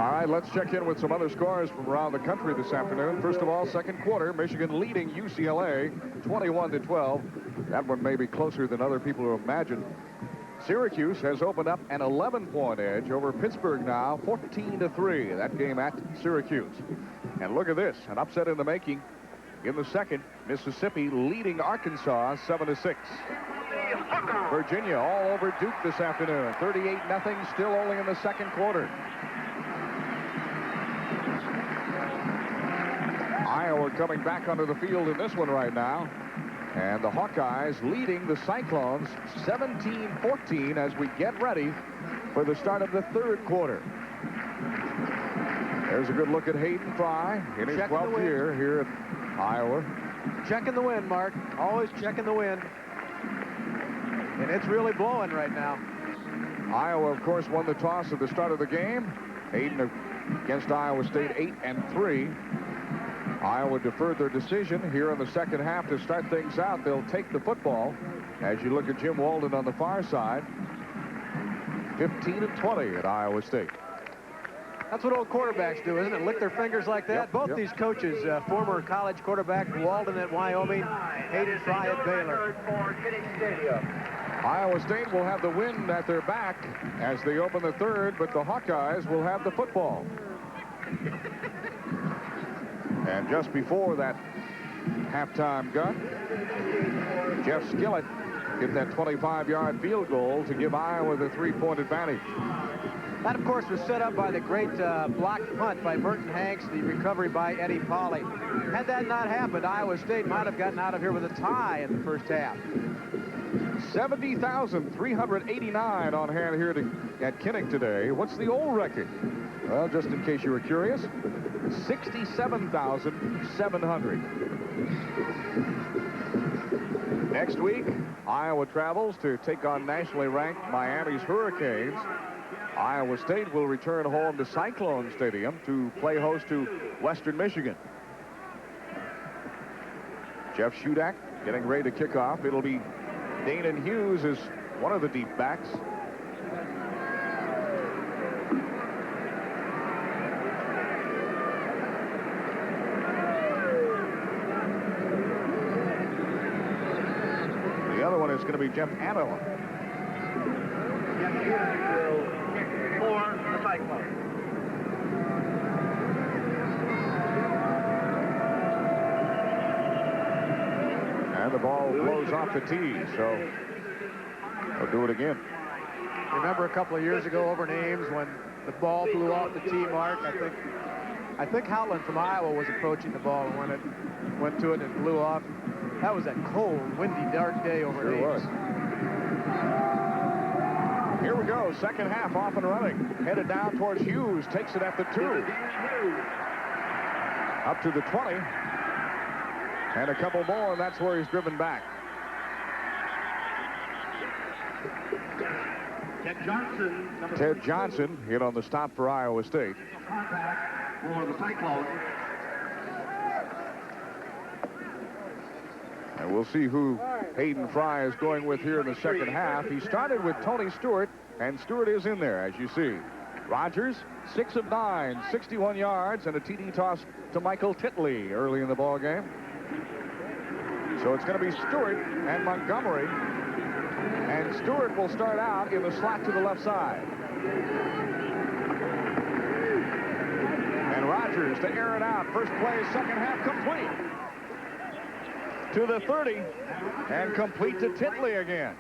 All right, let's check in with some other scores from around the country this afternoon. First of all, second quarter, Michigan leading UCLA 21-12. That one may be closer than other people have imagined. Syracuse has opened up an 11-point edge over Pittsburgh now, 14-3. That game at Syracuse. And look at this, an upset in the making. In the second, Mississippi leading Arkansas 7-6. Virginia all over Duke this afternoon, 38-0, still only in the second quarter. Iowa coming back onto the field in this one right now. And the Hawkeyes leading the Cyclones 17-14 as we get ready for the start of the third quarter. There's a good look at Hayden Fry in his 12th year here at Iowa. Checking the wind, Mark. Always checking the wind. And it's really blowing right now. Iowa, of course, won the toss at the start of the game. Hayden against Iowa State 8-3. Iowa deferred their decision here in the second half to start things out. They'll take the football. As you look at Jim Walden on the far side, 15-20 at Iowa State. That's what old quarterbacks do, isn't it? Lick their fingers like that. Both these coaches, former college quarterback Walden at Wyoming, Hayden Fry at Baylor. Iowa State will have the wind at their back as they open the third, but the Hawkeyes will have the football. And just before that halftime gun, Jeff Skillett hit that 25-yard field goal to give Iowa the 3-point advantage. That, of course, was set up by the great blocked punt by Merton Hanks, the recovery by Eddie Pauley. Had that not happened, Iowa State might have gotten out of here with a tie in the first half. 70,389 on hand here at Kinnick today. What's the old record? Well, just in case you were curious, 67,700. Next week, Iowa travels to take on nationally ranked Miami's Hurricanes. Iowa State will return home to Cyclones Stadium to play host to Western Michigan. Jeff Shudak getting ready to kick off. It'll be Danon Hughes as one of the deep backs. The other one is going to be Jeff Adelman. For the Cyclones. And the ball blows off the tee, so they'll do it again. Remember a couple of years ago over in Ames when the ball blew off the tee, Mark? I think Howland from Iowa was approaching the ball and when it went to it and blew off. That was that cold, windy, dark day over in Ames. Here we go, second half off and running. Headed down towards Hughes, takes it at the 2. Up to the 20. And a couple more, and that's where he's driven back. Ted Johnson hit on the stop for Iowa State. Contact for the Cyclones. And we'll see who Hayden Fry is going with here in the second half. He started with Tony Stewart, and Stewart is in there, as you see. Rogers, 6 of 9, 61 yards, and a TD toss to Michael Titley early in the ball game. So it's going to be Stewart and Montgomery. And Stewart will start out in the slot to the left side. And Rogers to air it out. First play, second half complete. To the 30, and complete to Titley again.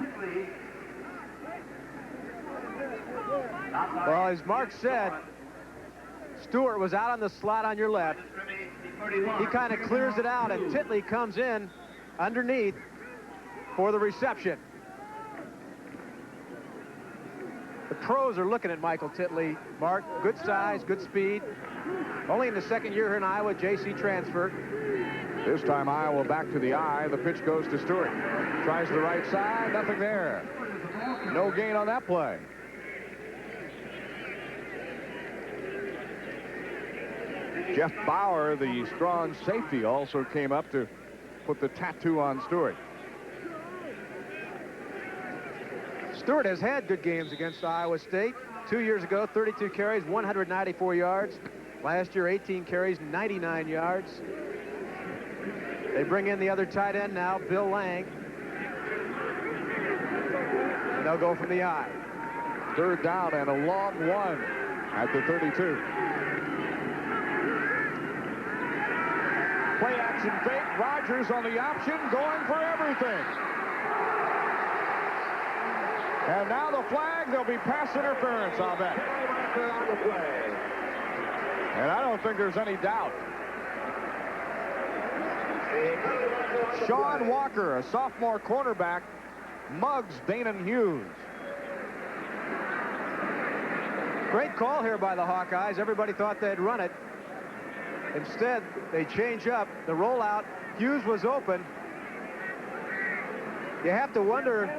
Well, as Mark said, Stewart was out on the slot on your left. He kind of clears it out, and Titley comes in underneath for the reception. The pros are looking at Michael Titley. Mark, good size, good speed. Only in the second year here in Iowa, JC transfer. This time Iowa back to the eye. The pitch goes to Stewart. Tries the right side, nothing there. No gain on that play. Jeff Bauer, the strong safety, also came up to put the tattoo on Stewart. Stewart has had good games against Iowa State. 2 years ago, 32 carries, 194 yards. Last year, 18 carries, 99 yards. They bring in the other tight end now, Bill Lang. And they'll go from the I. Third down and a long one at the 32. Play action fake. Rodgers on the option, going for everything. And now the flag. There'll be pass interference, I'll bet. And I don't think there's any doubt. Sean Walker, a sophomore cornerback, mugs Danon Hughes. Great call here by the Hawkeyes. Everybody thought they'd run it. Instead, they change up the rollout. Hughes was open. You have to wonder,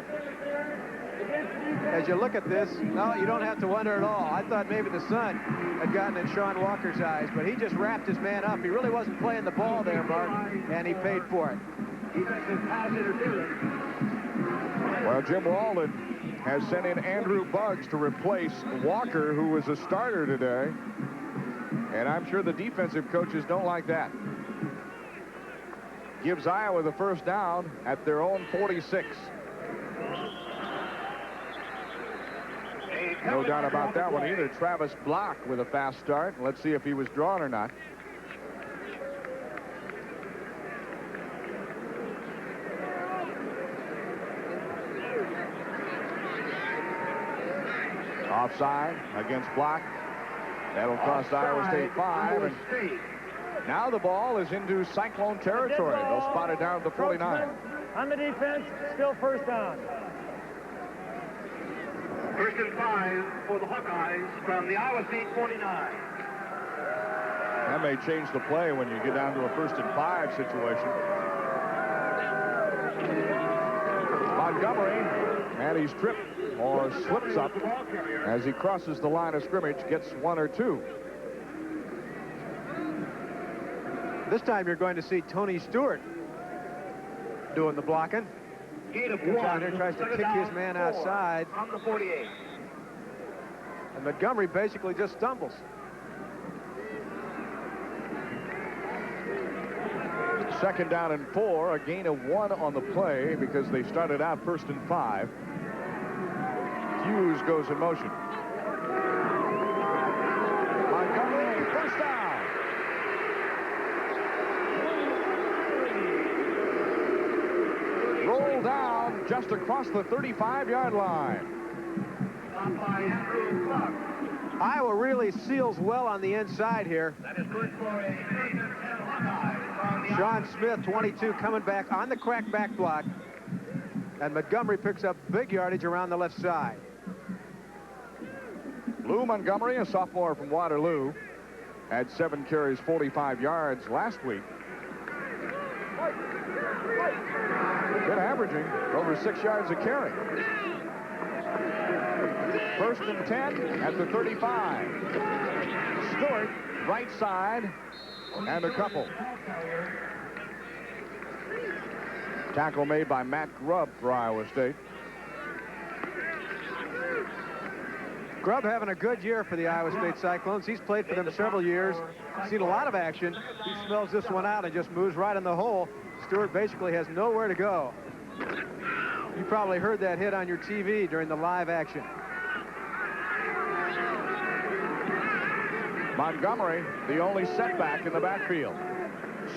as you look at this, no, you don't have to wonder at all. I thought maybe the sun had gotten in Sean Walker's eyes, but he just wrapped his man up. He really wasn't playing the ball there, Mark, and he paid for it. Well, Jim Walden has sent in Andrew Buggs to replace Walker, who was a starter today. And I'm sure the defensive coaches don't like that. Gives Iowa the first down at their own 46. No doubt about that one either. Travis Block with a fast start. Let's see if he was drawn or not. Offside against Block. That'll cost Iowa State 5. And now the ball is into Cyclone territory. They'll spot it down at the 49. On the defense, still first down. First and 5 for the Hawkeyes from the Iowa State 49. That may change the play when you get down to a 1st and 5 situation. Montgomery, and he's tripped or slips up as he crosses the line of scrimmage, gets 1 or 2. This time you're going to see Tony Stewart doing the blocking. Gate of Comes 1. out here, tries to kick his man outside. On the 48. And Montgomery basically just stumbles. Second down and 4, a gain of 1 on the play because they started out 1st and 5. Hughes goes in motion. Montgomery, first down. Roll down just across the 35-yard line. Iowa really seals well on the inside here. That is good for a Sean Smith, 22, coming back on the crack back block. And Montgomery picks up big yardage around the left side. Lou Montgomery, a sophomore from Waterloo, had 7 carries, 45 yards last week. Been averaging over 6 yards a carry. 1st and 10 at the 35. Stewart, right side, and a couple. Tackle made by Matt Grubb for Iowa State. Grubb having a good year for the Iowa State Cyclones. He's played for them several years, seen a lot of action. He smells this one out and just moves right in the hole. Stewart basically has nowhere to go. You probably heard that hit on your TV during the live action. Montgomery, the only setback in the backfield.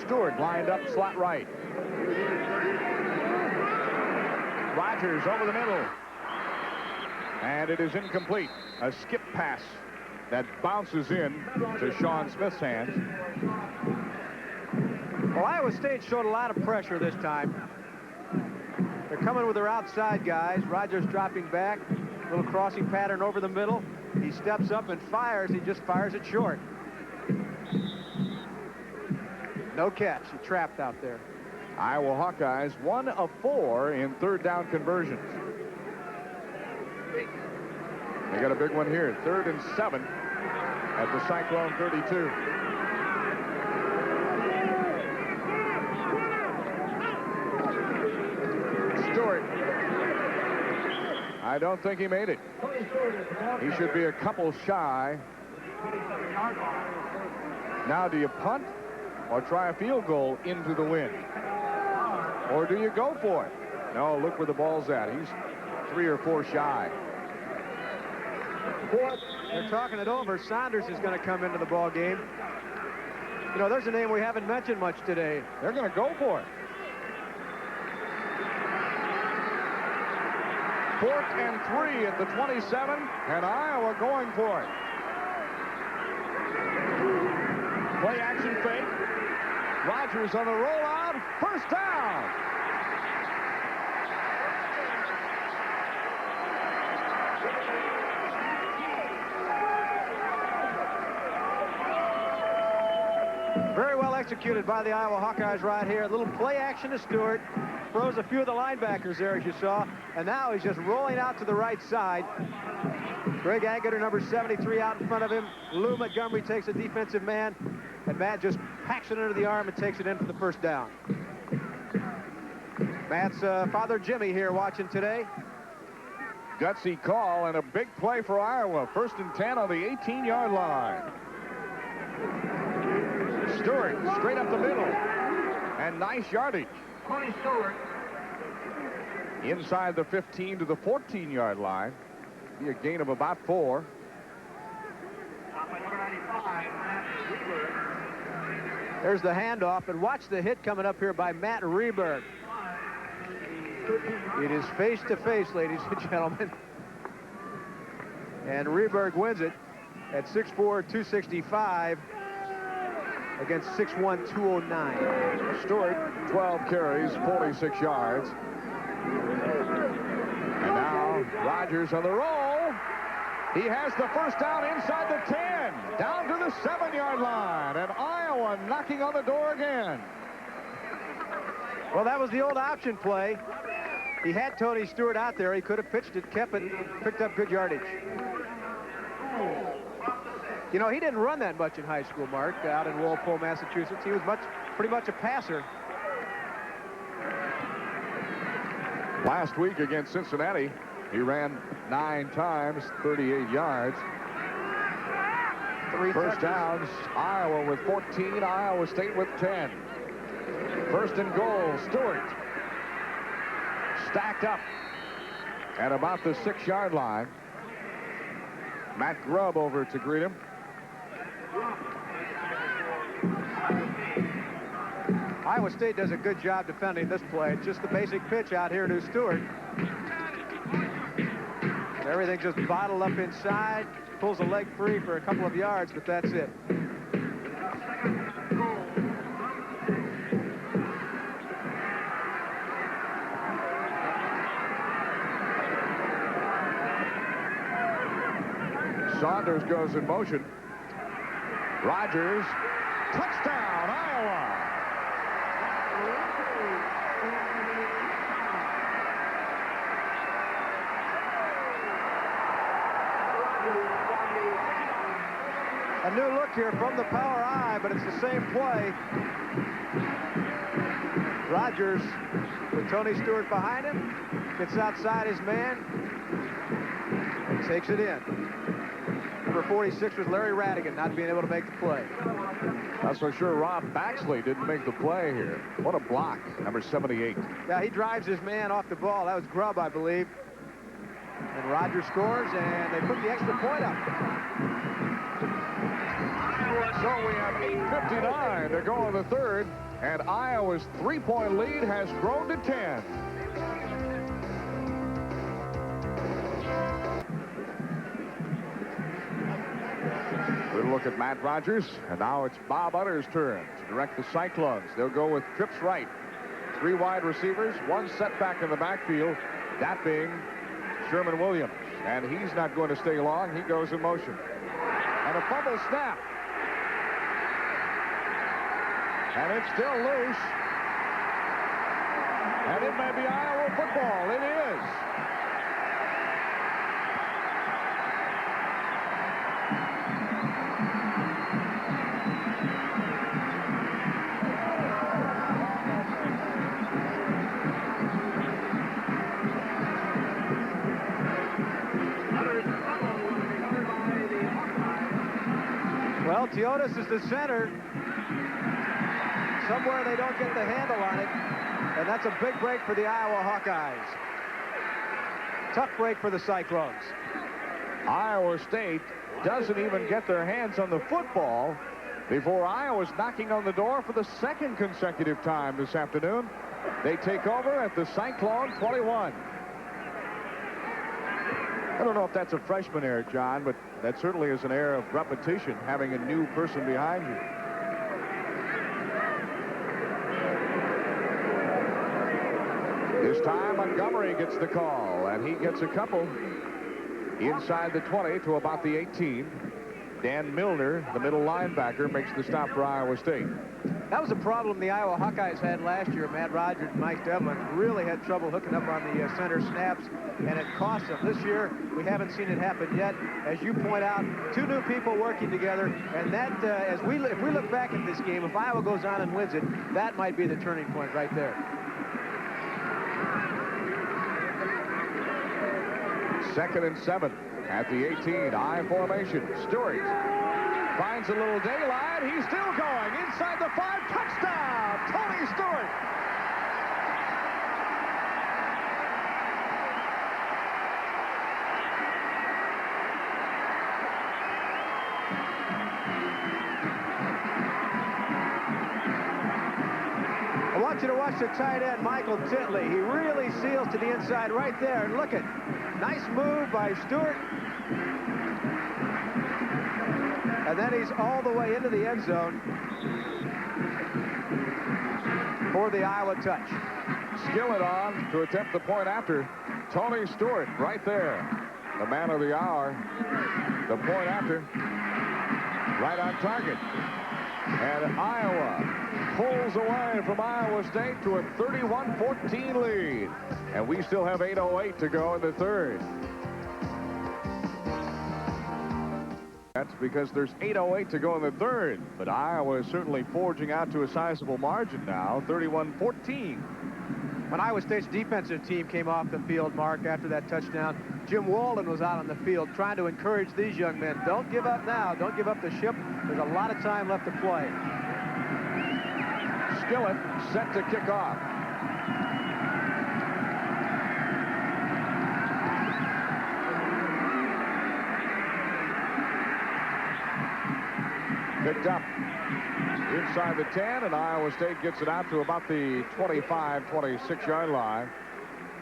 Stewart lined up slot right. Rodgers over the middle. And it is incomplete. A skip pass that bounces in to Sean Smith's hands. Well, Iowa State showed a lot of pressure this time. They're coming with their outside guys. Rodgers dropping back. Little crossing pattern over the middle. He steps up and fires. He just fires it short. No catch. He trapped out there. Iowa Hawkeyes 1 of 4 in 3rd down conversions. They got a big one here. 3rd and 7 at the Cyclone 32. Stewart. I don't think he made it. He should be a couple shy. Now, do you punt or try a field goal into the wind? Or do you go for it? No, look where the ball's at. He's 3 or 4 shy. They're talking it over. Saunders is going to come into the ball game. You know, there's a name we haven't mentioned much today. They're going to go for it. 4th and 3 at the 27, and Iowa going for it. Play action fake. Rogers on the rollout. First down. Very well executed by the Iowa Hawkeyes right here. A little play action to Stewart. Froze a few of the linebackers there, as you saw. And now he's just rolling out to the right side. Greg Agater, number 73, out in front of him. Lou Montgomery takes a defensive man. And Matt just packs it under the arm and takes it in for the first down. Matt's father Jimmy here watching today. Gutsy call and a big play for Iowa. 1st and 10 on the 18-yard line. Stewart straight up the middle. And nice yardage. Tony Stewart. Inside the 15 to the 14-yard line. Be a gain of about 4. By number 95, Matt Reberg. There's the handoff, and watch the hit coming up here by Matt Reberg. It is face-to-face, ladies and gentlemen. And Reberg wins it at 6'4", 265 against 6'1", 209. Stewart, 12 carries, 46 yards. And now Rogers on the roll. He has the first down inside the 10, down to the 7-yard line, and Iowa knocking on the door again. Well, that was the old option play. He had Tony Stewart out there. He could have pitched it, kept it, picked up good yardage. You know, he didn't run that much in high school, Mark, out in Walpole, Massachusetts. He was pretty much a passer. Last week against Cincinnati, he ran 9 times, 38 yards. 3 First touches. downs, Iowa with 14, Iowa State with 10. 1st and goal, Stewart. Stacked up at about the 6-yard line. Matt Grubb over to greet him. Iowa State does a good job defending this play. It's just the basic pitch out here to Stewart. And everything just bottled up inside. Pulls a leg free for a couple of yards, but that's it. Saunders goes in motion. Rogers, touchdown, Iowa. A new look here from the power eye, but it's the same play. Rogers with Tony Stewart behind him, gets outside his man, and takes it in. Number 46 was Larry Radigan, not being able to make the play. That's for sure. Rob Baxley didn't make the play here. What a block, number 78. Yeah, he drives his man off the ball. That was Grubb, I believe. And Rogers scores, and they put the extra point up. So we have 8:59 to go in the third, and Iowa's 3-point lead has grown to 10. Good look at Matt Rogers, and now it's Bob Utter's turn to direct the Cyclones. They'll go with trips right. 3 wide receivers, 1 setback in the backfield, that being Sherman Williams. And he's not going to stay long. He goes in motion. And a fumble snap. And it's still loose. And it may be Iowa football. It is. Well, Teodos is the center. Somewhere they don't get the handle on it, and that's a big break for the Iowa Hawkeyes. Tough break for the Cyclones. Iowa State doesn't even get their hands on the football before Iowa's knocking on the door for the second consecutive time this afternoon. They take over at the Cyclone 21. I don't know if that's a freshman error, John, but that certainly is an error of repetition, having a new person behind you. This time, Montgomery gets the call, and he gets a couple inside the 20 to about the 18. Dan Milner, the middle linebacker, makes the stop for Iowa State. That was a problem the Iowa Hawkeyes had last year. Matt Rogers and Mike Devlin really had trouble hooking up on the center snaps, and it cost them. This year, we haven't seen it happen yet. As you point out, two new people working together, and that, if we look back at this game, if Iowa goes on and wins it, that might be the turning point right there. Second and 7 at the 18. I formation. Stewart finds a little daylight. He's still going inside the 5. Touchdown, Tony Stewart. I want you to watch the tight end, Michael Titley. He really seals to the inside right there. And look at, nice move by Stewart. And then he's all the way into the end zone for the Iowa touch. Skillett on to attempt the point after. Tony Stewart right there. The man of the hour. The point after. Right on target. And Iowa pulls away from Iowa State to a 31-14 lead. And we still have 8:08 to go in the third. That's because there's 8:08 to go in the third. But Iowa is certainly forging out to a sizable margin now, 31-14. When Iowa State's defensive team came off the field, Mark, after that touchdown, Jim Walden was out on the field trying to encourage these young men. Don't give up now. Don't give up the ship. There's a lot of time left to play. Skillett set to kick off. Picked up inside the 10, and Iowa State gets it out to about the 25, 26-yard line.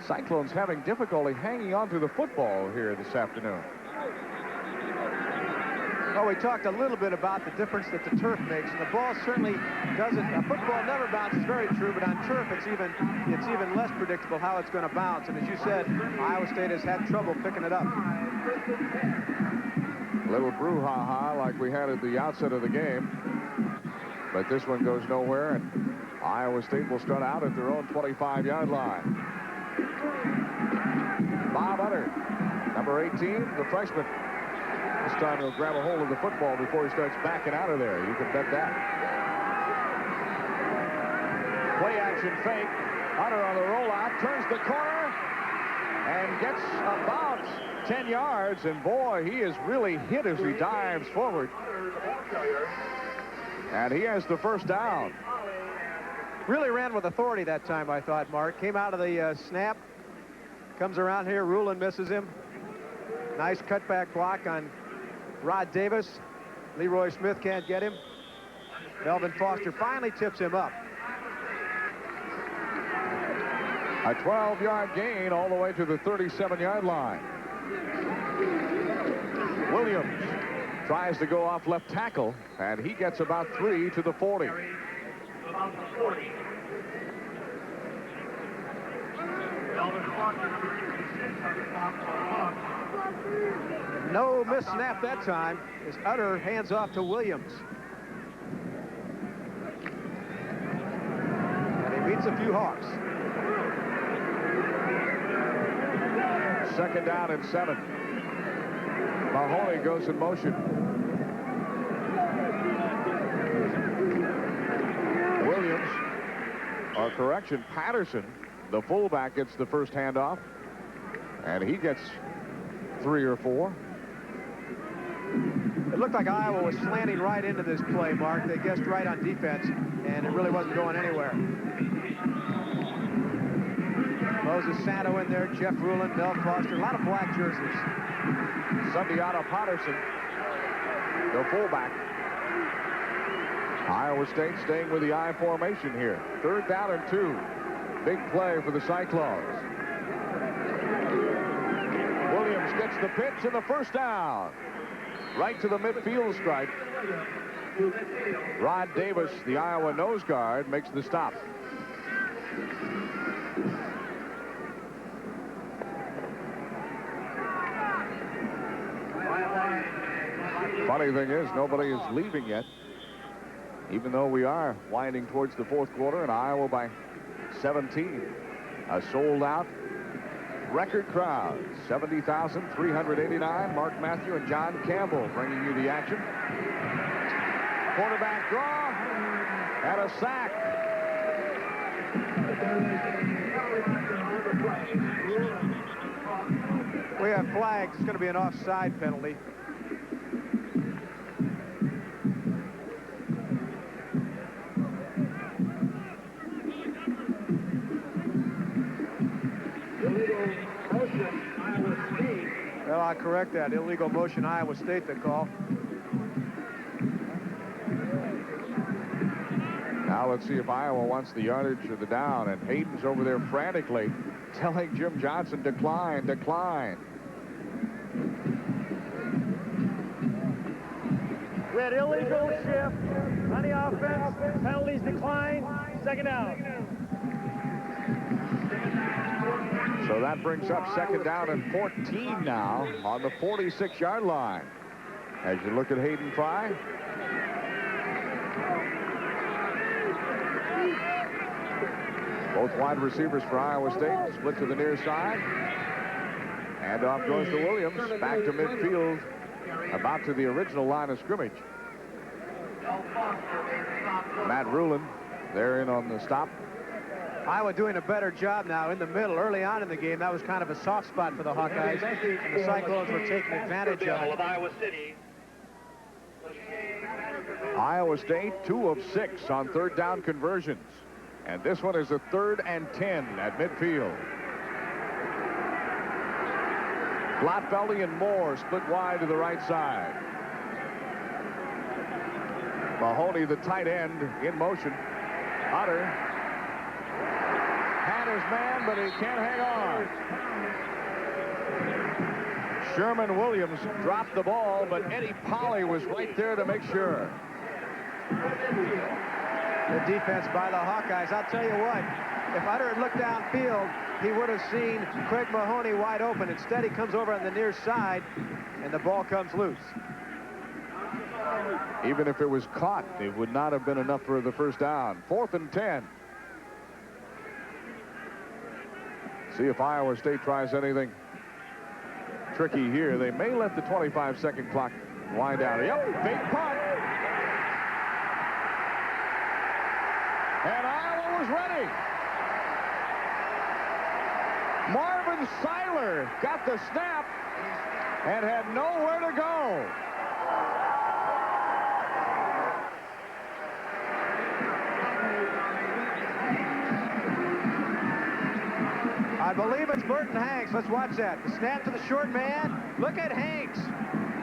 Cyclones having difficulty hanging on to the football here this afternoon. Well, we talked a little bit about the difference that the turf makes, and the ball certainly doesn't. A football never bounces, very true, but on turf it's even less predictable how it's going to bounce. And as you said, Iowa State has had trouble picking it up. A little brouhaha like we had at the outset of the game, but this one goes nowhere, and Iowa State will start out at their own 25-yard line. Bob Utter, number 18, the freshman. This time he'll grab a hold of the football before he starts backing out of there. You can bet that. Play action fake. Utter on the rollout, turns the corner, and gets a bounce 10 yards. And boy, he is really hit as he dives forward. And he has the first down. Really ran with authority that time, I thought, Mark. Came out of the snap. Comes around here. Rulin misses him. Nice cutback block on Rod Davis. Leroy Smith can't get him. Melvin Foster finally tips him up. A 12-yard gain all the way to the 37-yard line. Williams tries to go off left tackle, and he gets about 3 to the 40. About the 40. Melvin Foster, number 66, on the top of the Hawks. No miss snap that time as Utter hands off to Williams. And he beats a few Hawks. Second down and 7. Mahoney goes in motion. Williams, or correction, Patterson, the fullback, gets the first handoff, and he gets 3 or 4. It It looked like Iowa was slanting right into this play, Mark. They guessed right on defense, and it really wasn't going anywhere. Moses Santo in there, Jeff Rulin, Mel Foster, a lot of black jerseys. Sundiata Patterson, the fullback. Iowa State staying with the I formation here. 3rd down and 2. Big play for the Cyclones. Williams gets the pitch and the first down. Right to the midfield stripe. Rod Davis, the Iowa nose guard, makes the stop. Funny thing is, nobody is leaving yet, even though we are winding towards the 4th quarter, and Iowa by 17. A sold-out record crowd, 70,389. Mark Matthew and John Campbell bringing you the action. Quarterback draw and a sack. We have flags. It's going to be an offside penalty. Well, I correct that. Illegal motion, Iowa State, they call. Now let's see if Iowa wants the yardage or the down, and Hayden's over there frantically telling Jim Johnson, decline, decline. We had illegal shift on the offense. Penalties decline. 2nd down. So that brings up 2nd down and 14 now on the 46-yard line. As you look at Hayden Fry. Both wide receivers for Iowa State split to the near side. And off goes to Williams. Back to midfield. About to the original line of scrimmage. Matt Rulin there in on the stop. Iowa doing a better job now in the middle. Early on in the game, that was kind of a soft spot for the Hawkeyes, and the Cyclones were taking advantage of it. Iowa State 2 of 6 on 3rd down conversions. And this one is a 3rd and 10 at midfield. Glatfeldy and Moore split wide to the right side. Mahoney, the tight end, in motion. Otter had his man, but he can't hang on. Sherman Williams dropped the ball, but Eddie Polly was right there to make sure. The defense by the Hawkeyes. I'll tell you what, if Utter had looked downfield, he would have seen Craig Mahoney wide open. Instead, he comes over on the near side, and the ball comes loose. Even if it was caught, it would not have been enough for the first down. 4th and 10. See if Iowa State tries anything tricky here. They may let the 25-second clock wind down. Yep, big punt. And Iowa was ready. Marvin Seiler got the snap and had nowhere to go. I believe it's Burton Hanks. Let's watch that. The snap to the short man. Look at Hanks.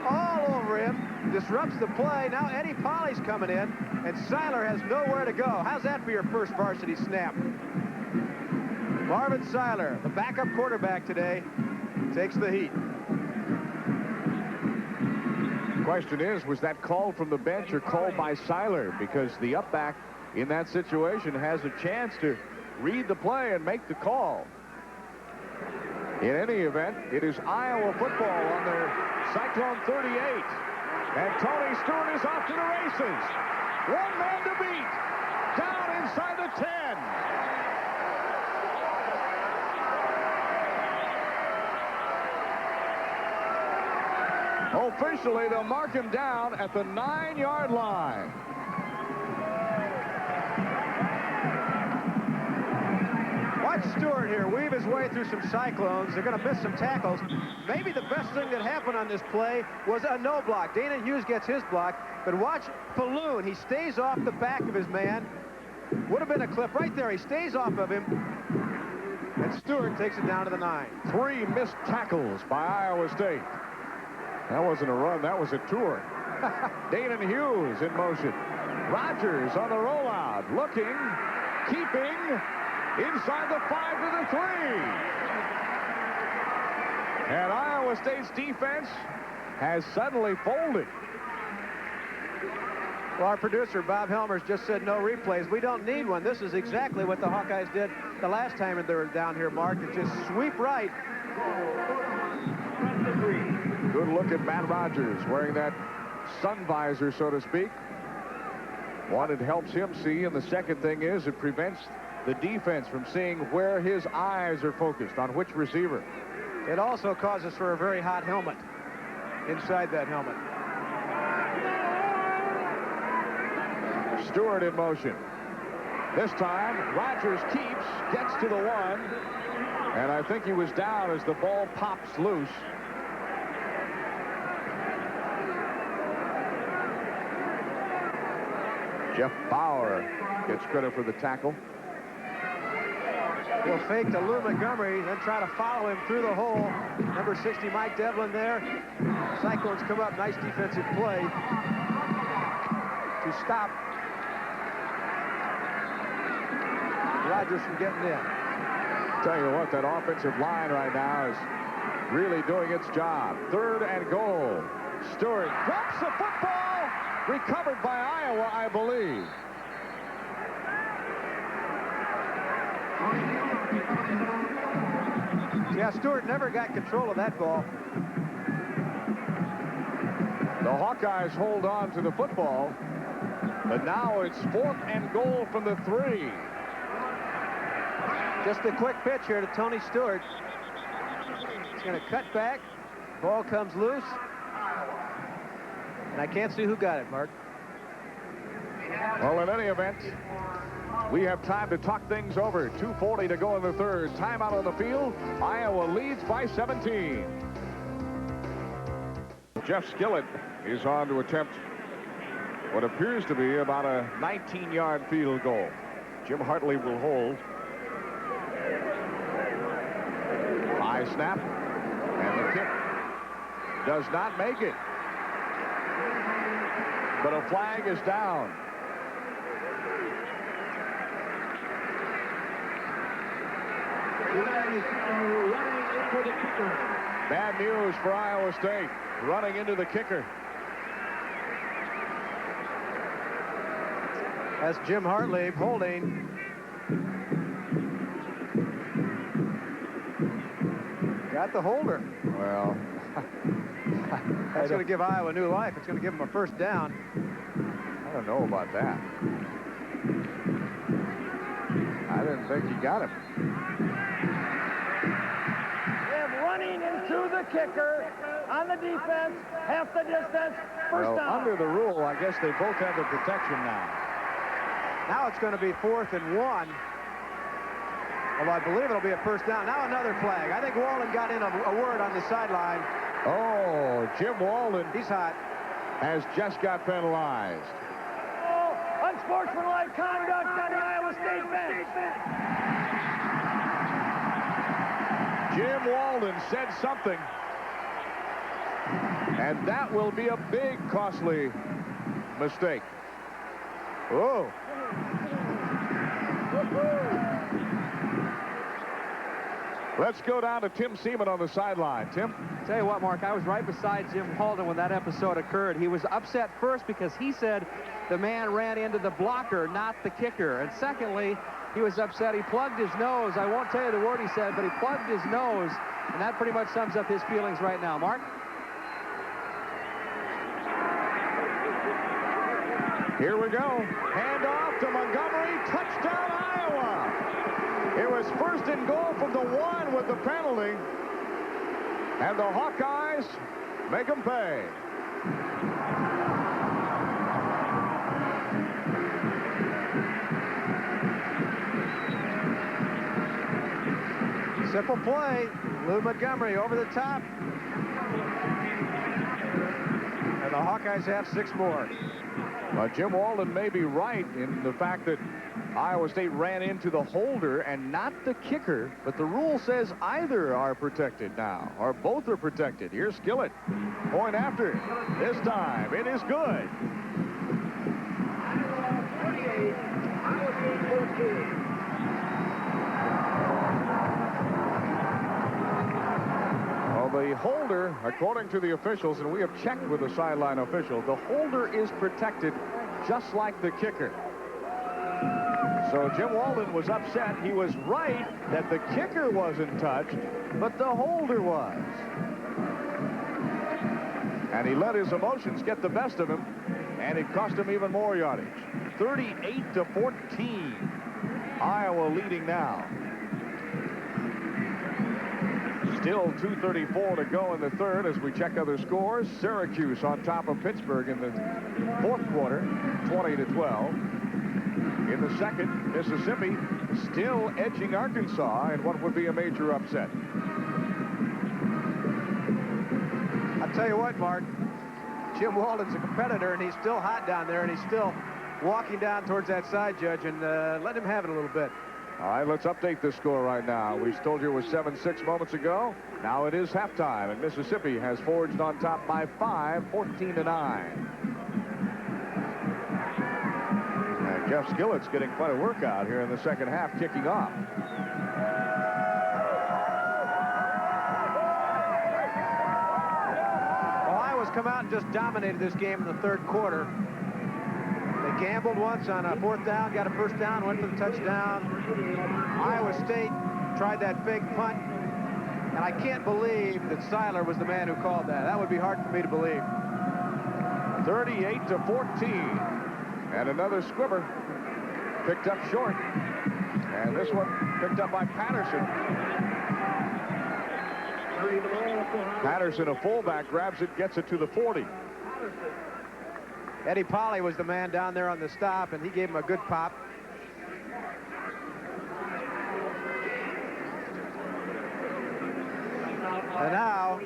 All over him. Disrupts the play. Now Eddie Polly's coming in, and Seiler has nowhere to go. How's that for your first varsity snap? Marvin Seiler, the backup quarterback today, takes the heat. Question is, was that called from the bench or called by Seiler? Because the up back in that situation has a chance to read the play and make the call. In any event, it is Iowa football on their Cyclone 38. And Tony Stewart is off to the races. One man to beat. Down inside the 10. Officially, they'll mark him down at the 9-yard line. Stewart here weave his way through some Cyclones. They're going to miss some tackles. Maybe the best thing that happened on this play was a no block. Dana Hughes gets his block, but watch Falloon. He stays off the back of his man. Would have been a clip right there. He stays off of him, and Stewart takes it down to the 9. 3 missed tackles by Iowa State. That wasn't a run, that was a tour. Dana Hughes in motion. Rogers on the rollout, looking, keeping, inside the 5 to the 3. And Iowa State's defense has suddenly folded. Well, our producer, Bob Helmers, just said no replays. We don't need one. This is exactly what the Hawkeyes did the last time they were down here, Mark. To just sweep right. Good look at Matt Rogers wearing that sun visor, so to speak. One, it helps him see, and the second thing is it prevents the defense from seeing where his eyes are focused, on which receiver. It also causes for a very hot helmet inside that helmet. Stewart in motion. This time, Rogers keeps, gets to the 1, and I think he was down as the ball pops loose. Jeff Bauer gets credit for the tackle. He'll fake to Lou Montgomery, then try to follow him through the hole. Number 60, Mike Devlin there. Cyclones come up, nice defensive play to stop Rogers from getting in. Tell you what, that offensive line right now is really doing its job. 3rd and goal. Stewart drops the football, recovered by Iowa, I believe. Yeah, Stewart never got control of that ball. The Hawkeyes hold on to the football, but now it's 4th and goal from the 3. Just a quick pitch here to Tony Stewart. He's going to cut back. Ball comes loose. And I can't see who got it, Mark. Well, in any event, we have time to talk things over. 2:40 to go in the 3rd. Timeout on the field. Iowa leads by 17. Jeff Skillett is on to attempt what appears to be about a 19-yard field goal. Jim Hartley will hold. High snap, and the kick does not make it. But a flag is down. Bad news for Iowa State, running into the kicker. That's Jim Hartley holding. Got the holder. Well, that's going to give Iowa new life. It's going to give them a 1st down. I don't know about that. I didn't think he got him. Running into the kicker on the defense, half the distance, 1st down. Under the rule, I guess they both have the protection now. Now it's going to be 4th and 1. Well, I believe it'll be a 1st down. Now another flag. I think Walden got in a word on the sideline. Oh, Jim Walden. He's hot. Has just got penalized. Oh, unsportsmanlike conduct on the Iowa State bench. Jim Walden said something, and that will be a big, costly mistake. Oh. Let's go down to Tim Seaman on the sideline. Tim? Tell you what, Mark, I was right beside Jim Walden when that episode occurred. He was upset first because he said the man ran into the blocker, not the kicker. And secondly, he was upset. He plugged his nose. I won't tell you the word he said, but he plugged his nose. And that pretty much sums up his feelings right now. Mark? Here we go. Hand off to Montgomery. Touchdown, Iowa. It was 1st and goal from the 1 with the penalty. And the Hawkeyes make them pay. Simple play. Lou Montgomery over the top. And the Hawkeyes have 6 more. Jim Walden may be right in the fact that Iowa State ran into the holder and not the kicker, but the rule says either are protected now, or both are protected. Here's Skillett. Point after. This time, it is good. Well, the holder, according to the officials, and we have checked with the sideline official, the holder is protected just like the kicker. So Jim Walden was upset. He was right that the kicker wasn't touched, but the holder was. And he let his emotions get the best of him, and it cost him even more yardage. 38-14. Iowa leading now. Still 2:34 to go in the third as we check other scores. Syracuse on top of Pittsburgh in the fourth quarter, 20-12. In the second, Mississippi still edging Arkansas in what would be a major upset. I'll tell you what, Mark. Jim Walden's a competitor, and he's still hot down there, and he's still walking down towards that side, Judge, and let him have it a little bit. All right, let's update this score right now. We told you it was 7-6 moments ago. Now it is halftime, and Mississippi has forged on top by 5, 14-9. And Jeff Skillett's getting quite a workout here in the second half, kicking off. Well, Iowa's come out and just dominated this game in the third quarter. They gambled once on a 4th down, got a 1st down, went for the touchdown. Iowa State tried that fake punt, and I can't believe that Seiler was the man who called that. That would be hard for me to believe. 38-14. And another squibber picked up short. And this one picked up by Patterson. Patterson, a fullback, grabs it, gets it to the 40. Eddie Polly was the man down there on the stop, and he gave him a good pop. And now,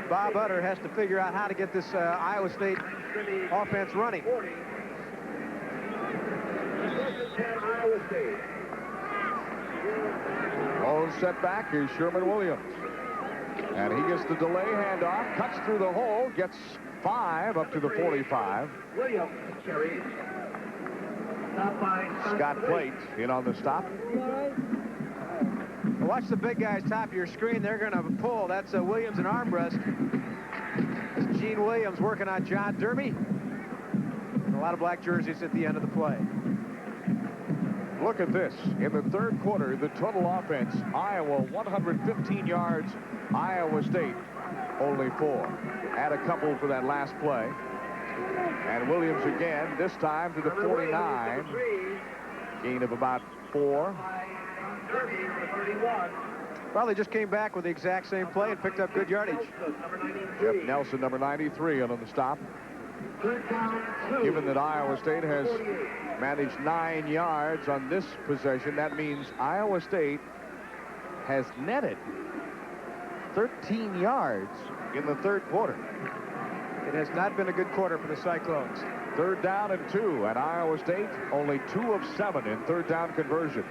Bob Utter has to figure out how to get this Iowa State offense running. Lone setback is Sherman Williams. And he gets the delay handoff, cuts through the hole, gets 5 up to the 45. Scott Plate in on the stop. Watch the big guys top of your screen. They're going to pull. That's Williams and Armbrust. It's Gene Williams working on John Derby. And a lot of black jerseys at the end of the play. Look at this. In the third quarter, the total offense, Iowa 115 yards, Iowa State only 4. Add a couple for that last play. And Williams again, this time to the 49. Gain of about 4. Probably just came back with the exact same play and picked up good yardage. Jeff Nelson, number 93, on the stop. Given that Iowa State has managed 9 yards on this possession, that means Iowa State has netted 13 yards in the third quarter. It has not been a good quarter for the Cyclones. 3rd down and 2, and Iowa State only 2 of 7 in 3rd down conversions.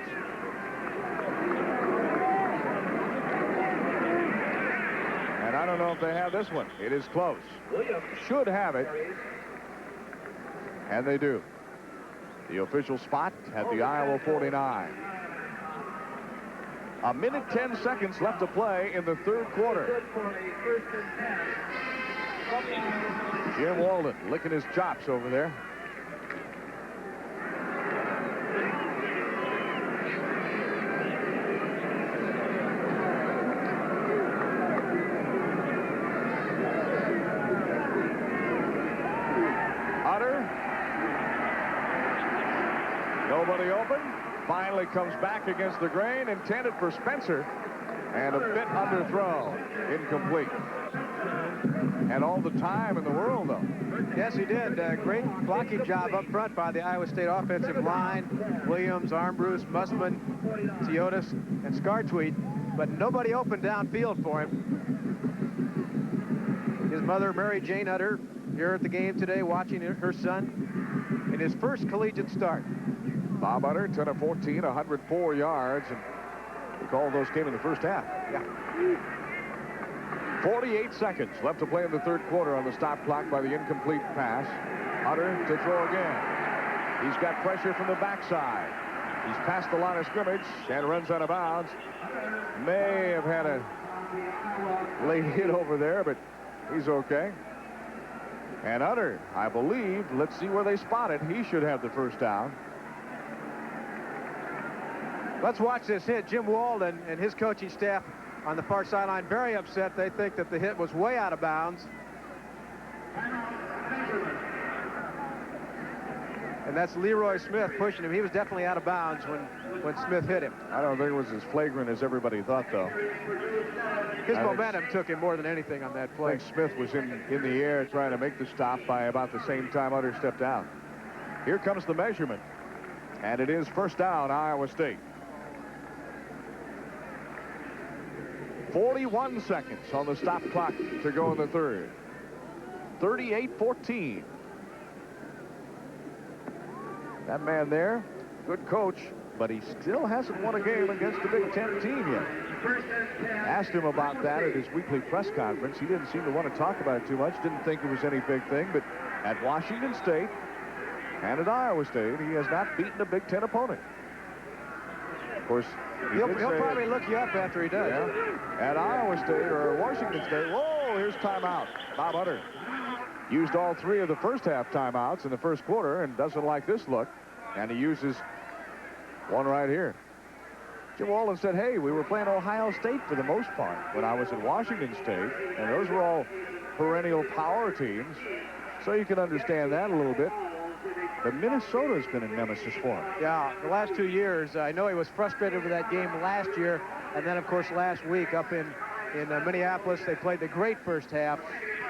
And I don't know if they have this one. It is close. Should have it. And they do. The official spot at the Iowa 49. A minute 10 seconds left to play in the third quarter. Jim Walden licking his chops over there. Nobody open. Finally comes back against the grain, intended for Spencer, and a bit underthrown, incomplete. And all the time in the world, though. Yes, he did. Great blocking job up front by the Iowa State offensive line. Williams, Armbruster, Mussman, Teotis, and Scartweet. but nobody opened downfield for him. His mother, Mary Jane Utter, here at the game today, watching her son in his first collegiate start. Bob Utter, 10 of 14, 104 yards, and all those came in the first half. Yeah. 48 seconds left to play in the third quarter on the stop clock by the incomplete pass. Utter to throw again. He's got pressure from the backside. He's past the line of scrimmage and runs out of bounds. May have had a late hit over there, but he's okay. And Utter, I believe, let's see where they spot it. He should have the first down. Let's watch this hit. Jim Walden and his coaching staff on the far sideline very upset. They think that the hit was way out of bounds. And that's Leroy Smith pushing him. He was definitely out of bounds when Smith hit him. I don't think it was as flagrant as everybody thought, though. His momentum took him more than anything on that play. I think Smith was in the air trying to make the stop by about the same time Utter stepped out. Here comes the measurement. And it is first down, Iowa State. 41 seconds on the stop clock to go in the third. 38-14. That man there, good coach, but he still hasn't won a game against a Big Ten team yet. Asked him about that at his weekly press conference. He didn't seem to want to talk about it too much. Didn't think it was any big thing, but at Washington State and at Iowa State, he has not beaten a Big Ten opponent. Of course, he'll probably look you up after he does. Yeah. At Iowa State or Washington State, whoa, here's timeout. Bob Utter used all 3 of the first half timeouts in the first quarter and doesn't like this look. And he uses one right here. Jim Walden said, hey, we were playing Ohio State for the most part when I was at Washington State, and those were all perennial power teams. So you can understand that a little bit. But Minnesota's been a nemesis for him. Yeah, the last 2 years, I know he was frustrated with that game last year. And then, of course, last week up in Minneapolis, they played the great first half.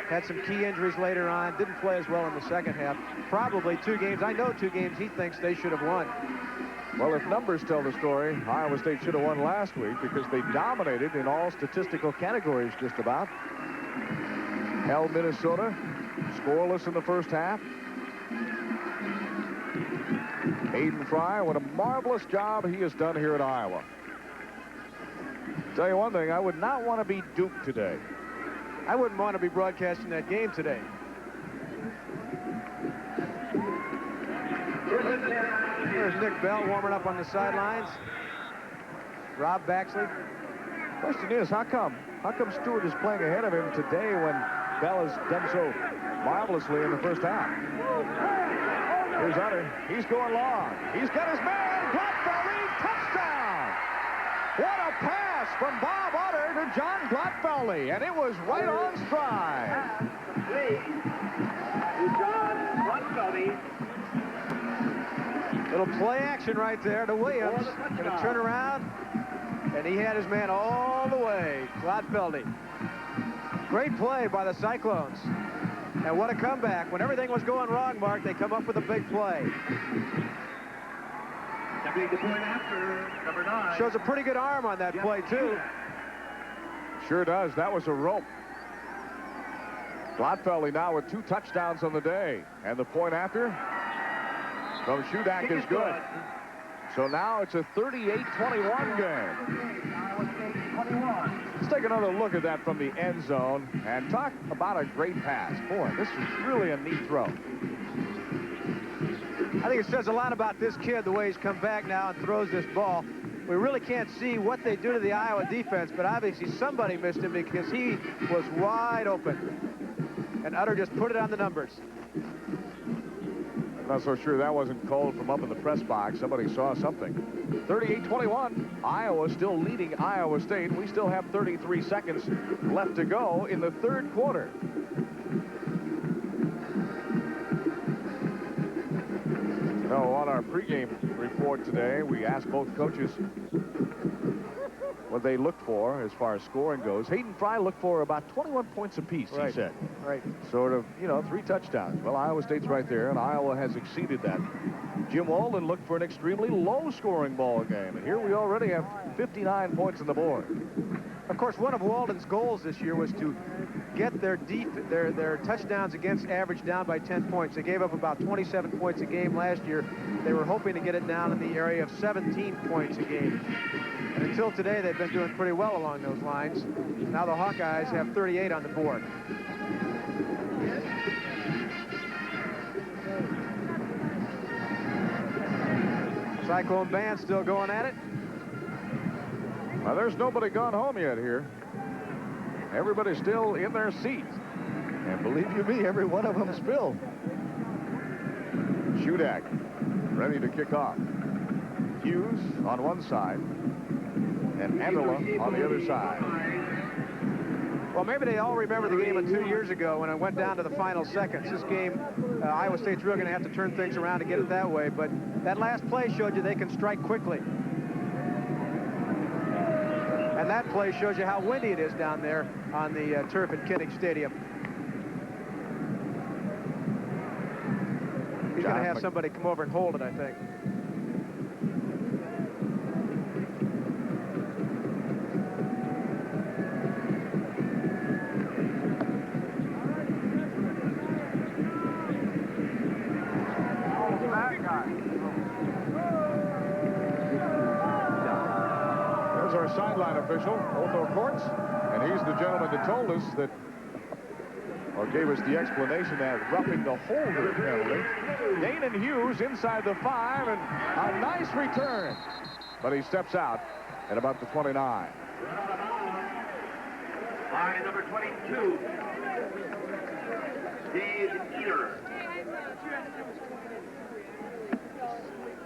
Had some key injuries later on. Didn't play as well in the second half. Probably 2 games. I know 2 games he thinks they should have won. Well, if numbers tell the story, Iowa State should have won last week because they dominated in all statistical categories just about. Held Minnesota scoreless in the first half. Hayden Fry, what a marvelous job he has done here at Iowa. Tell you one thing, I would not want to be Duke today. I wouldn't want to be broadcasting that game today. There's Nick Bell warming up on the sidelines. Rob Baxley. Question is, how come Stewart is playing ahead of him today when Bell has done so marvelously in the first half? Here's Utter. He's going long. He's got his man. Gladfeldy, touchdown! What a pass from Bob Utter to John Gladfeldy, and it was right on stride. John Gladfeldy. Little play action right there to Williams. Going to turn around, and he had his man all the way. Gladfeldy. Great play by the Cyclones. And what a comeback. When everything was going wrong, Mark, they come up with a big play. Taking the point after, number 9. Shows a pretty good arm on that play, too. Sure does. That was a rope. Gladfeldy now with 2 touchdowns on the day. And the point after from Shudak is good. So now it's a 38-21 game. Let's take another look at that from the end zone and talk about a great pass. Boy, this was really a neat throw. I think it says a lot about this kid, the way he's come back now and throws this ball. We really can't see what they do to the Iowa defense, but obviously somebody missed him because he was wide open. And Utter just put it on the numbers. Not so sure that wasn't called from up in the press box. Somebody saw something. 38-21. Iowa still leading Iowa State. We still have 33 seconds left to go in the third quarter. On our pregame report today, we asked both coaches what they look for as far as scoring goes. Hayden Fry looked for about 21 points apiece, he said. Right. Sort of, 3 touchdowns. Well, Iowa State's right there, and Iowa has exceeded that. Jim Walden looked for an extremely low-scoring ball game, and here we already have 59 points on the board. Of course, one of Walden's goals this year was to get their touchdowns against average down by 10 points. They gave up about 27 points a game last year. They were hoping to get it down in the area of 17 points a game. And until today, they've been doing pretty well along those lines. Now the Hawkeyes have 38 on the board. Cyclone band still going at it. Now, there's nobody gone home yet here. Everybody's still in their seats. And believe you me, every one of them spilled. Shudak ready to kick off. Hughes on one side and Angela on the other side. Well, maybe they all remember the game of 2 years ago when it went down to the final seconds. This game, Iowa State's really going to have to turn things around to get it that way. But that last play showed you they can strike quickly. And that play shows you how windy it is down there on the turf at Kinnick Stadium. He's going to have somebody come over and hold it, I think. There's our sideline official, Otho Courts, and he's the gentleman that told us that, or gave us the explanation that roughing the holder penalty. Danon Hughes inside the 5, and a nice return. But he steps out at about the 29. By number 22, Dave Eater.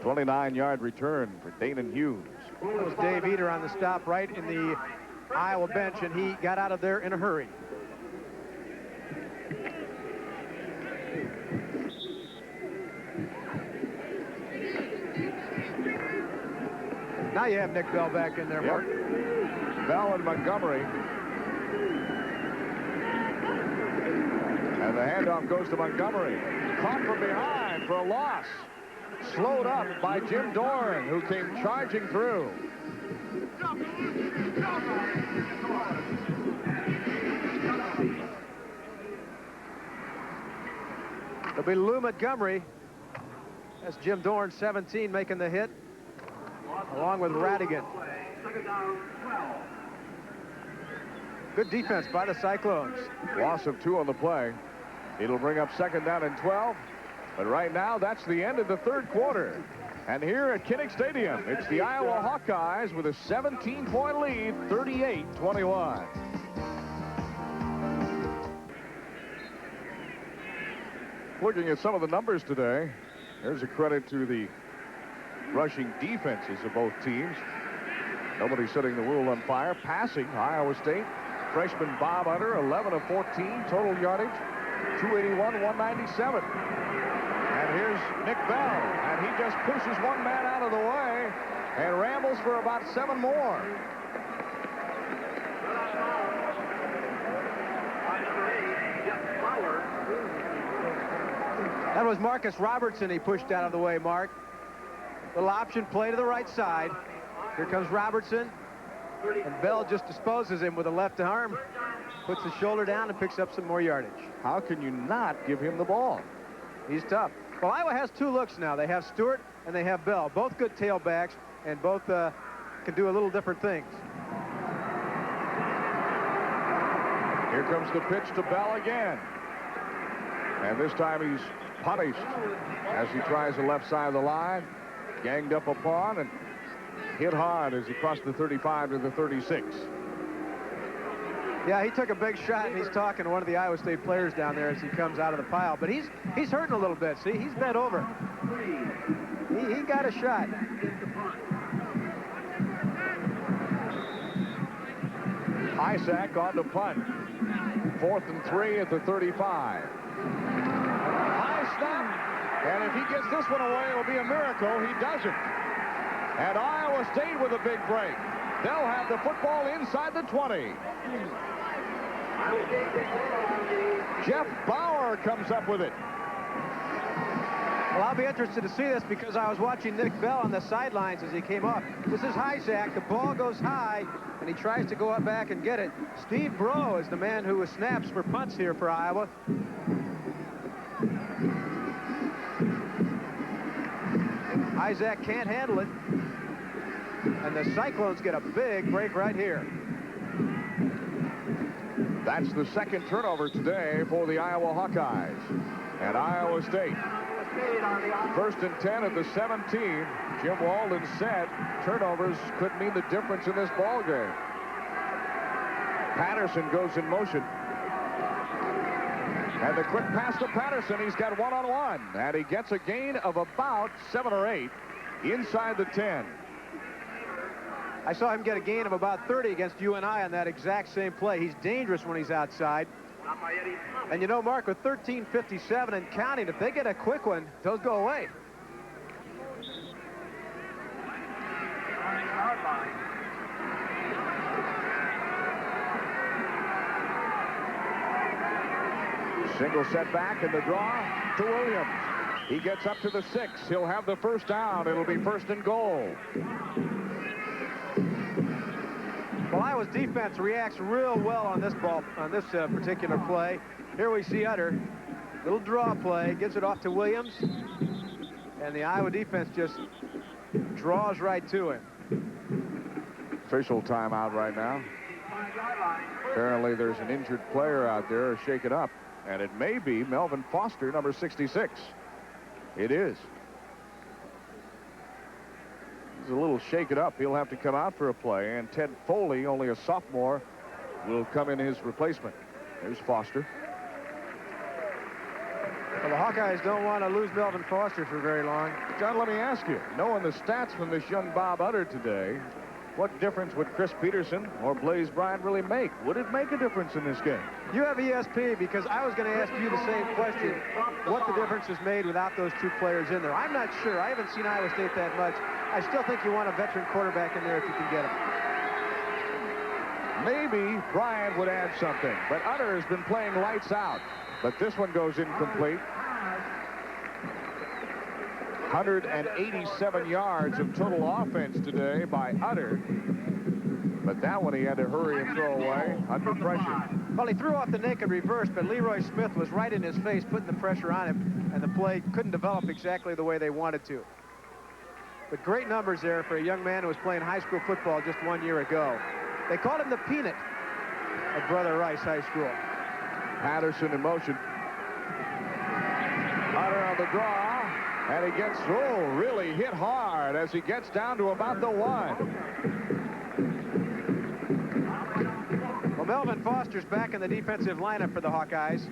29-yard return for Danon Hughes. It was Dave Eater on the stop right in the Iowa bench, and he got out of there in a hurry. Now you have Nick Bell back in there, Mark. Bell and Montgomery. And the handoff goes to Montgomery. Caught from behind for a loss. Slowed up by Jim Dorn, who came charging through. It'll be Lou Montgomery. That's Jim Dorn, 17, making the hit, along with Radigan. Good defense by the Cyclones. Loss of 2 on the play. It'll bring up 2nd down and 12. But right now, that's the end of the 3rd quarter. And here at Kinnick Stadium, it's the Iowa Hawkeyes with a 17-point lead, 38-21. Looking at some of the numbers today, there's a credit to the rushing defenses of both teams. Nobody setting the world on fire. Passing, Iowa State, freshman Bob Hunter, 11 of 14, total yardage, 281, 197. And here's Nick Bell, and he just pushes one man out of the way and rambles for about 7 more. That was Marcus Robertson he pushed out of the way, Mark. Little option play to the right side. Here comes Robertson, and Bell just disposes him with a left arm, puts his shoulder down and picks up some more yardage. How can you not give him the ball? He's tough. Well, Iowa has 2 looks now. They have Stewart and they have Bell. Both good tailbacks, and both can do a little different things. Here comes the pitch to Bell again. And this time he's punished as he tries the left side of the line. Ganged up upon and hit hard as he crossed the 35 to the 36. Yeah, he took a big shot, and he's talking to one of the Iowa State players down there as he comes out of the pile. But he's hurting a little bit. See, he's bent over. He got a shot. Isaac on the punt. 4th and 3 at the 35. High snap. And if he gets this one away, it'll be a miracle. He doesn't. And Iowa State with a big break. They'll have the football inside the 20. Jeff Bauer comes up with it. Well, I'll be interested to see this because I was watching Nick Bell on the sidelines as he came up. This is Isaac. The ball goes high, and he tries to go up back and get it. Steve Bro is the man who snaps for punts here for Iowa. Isaac can't handle it. And the Cyclones get a big break right here. That's the second turnover today for the Iowa Hawkeyes. And Iowa State. First and 10 at the 17. Jim Walden said turnovers could mean the difference in this ball game. Patterson goes in motion. And the quick pass to Patterson. He's got one-on-one. And he gets a gain of about 7 or 8 inside the 10. I saw him get a gain of about 30 against UNI on that exact same play. He's dangerous when he's outside. And you know, Mark, with 13:57 and counting, if they get a quick one, those go away. Single setback in the draw to Williams. He gets up to the 6. He'll have the first down. It'll be first and goal. Well, Iowa's defense reacts real well on this particular play. Here we see Utter. Little draw play, gives it off to Williams. And the Iowa defense just draws right to him. Official timeout right now. Apparently there's an injured player out there shaken up. And it may be Melvin Foster, number 66. It is. He's a little shaken up. He'll have to come out for a play. And Ted Foley, only a sophomore, will come in his replacement. There's Foster. Well, the Hawkeyes don't want to lose Melvin Foster for very long. John, let me ask you, knowing the stats from this young Bob Utter today, what difference would Chris Peterson or Blaze Bryant really make? Would it make a difference in this game? You have ESP, because I was going to ask you the same question. What the difference is made without those two players in there? I'm not sure. I haven't seen Iowa State that much. I still think you want a veteran quarterback in there if you can get him. Maybe Bryant would add something, but Utter has been playing lights out. But this one goes incomplete. 187 yards of total offense today by Utter. But that one he had to hurry and throw away under pressure. Well, he threw off the naked reverse, but Leroy Smith was right in his face, putting the pressure on him, and the play couldn't develop exactly the way they wanted to. But great numbers there for a young man who was playing high school football just 1 year ago. They called him the Peanut at Brother Rice High School. Patterson in motion. Utter on the draw. And he gets, really hit hard as he gets down to about the 1. Well, Melvin Foster's back in the defensive lineup for the Hawkeyes.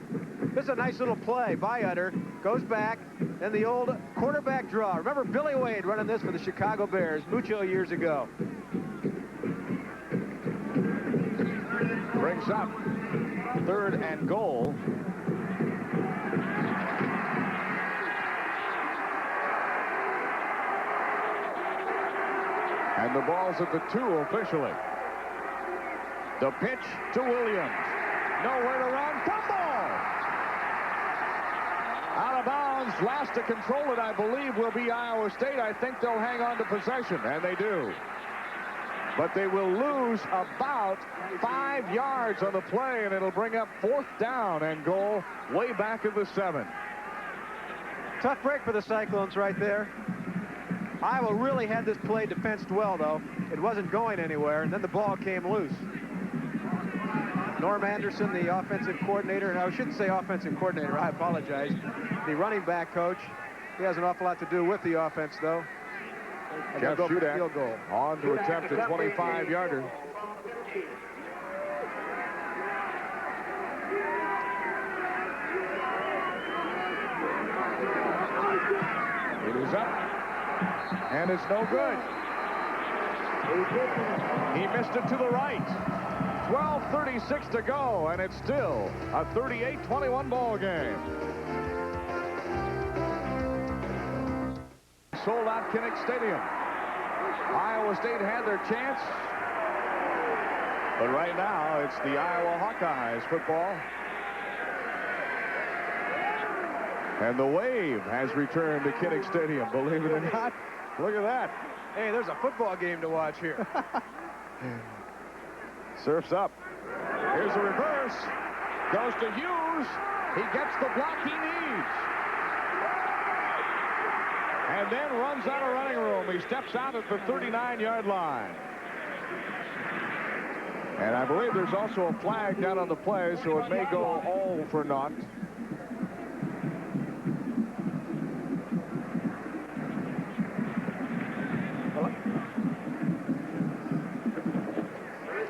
This is a nice little play by Utter. Goes back, and the old quarterback draw. Remember Billy Wade running this for the Chicago Bears mucho years ago. Brings up 3rd and goal. And the ball's at the 2 officially. The pitch to Williams. Nowhere to run. Fumble! Out of bounds. Last to control it, I believe, will be Iowa State. I think they'll hang on to possession, and they do. But they will lose about 5 yards on the play, and it'll bring up 4th down and goal way back at the 7. Tough break for the Cyclones right there. Iowa really had this play defensed well, though. It wasn't going anywhere, and then the ball came loose. Norm Anderson, the offensive coordinator, and I shouldn't say offensive coordinator, I apologize. The running back coach. He has an awful lot to do with the offense, though. And Jeff go for the Shudak field goal. on to attempt a 25-yarder. It is up, and it's no good. He missed it to the right. 12:36 to go, and it's still a 38-21 ball game. Sold out Kinnick Stadium. Iowa State had their chance But right now, it's the Iowa Hawkeyes football. And the wave has returned to Kinnick Stadium, believe it or not. Look at that. Hey, there's a football game to watch here. Surf's up. Here's a reverse. Goes to Hughes. He gets the block he needs. And then runs out of running room. He steps out at the 39-yard line. And I believe there's also a flag down on the play, so it may go all for naught.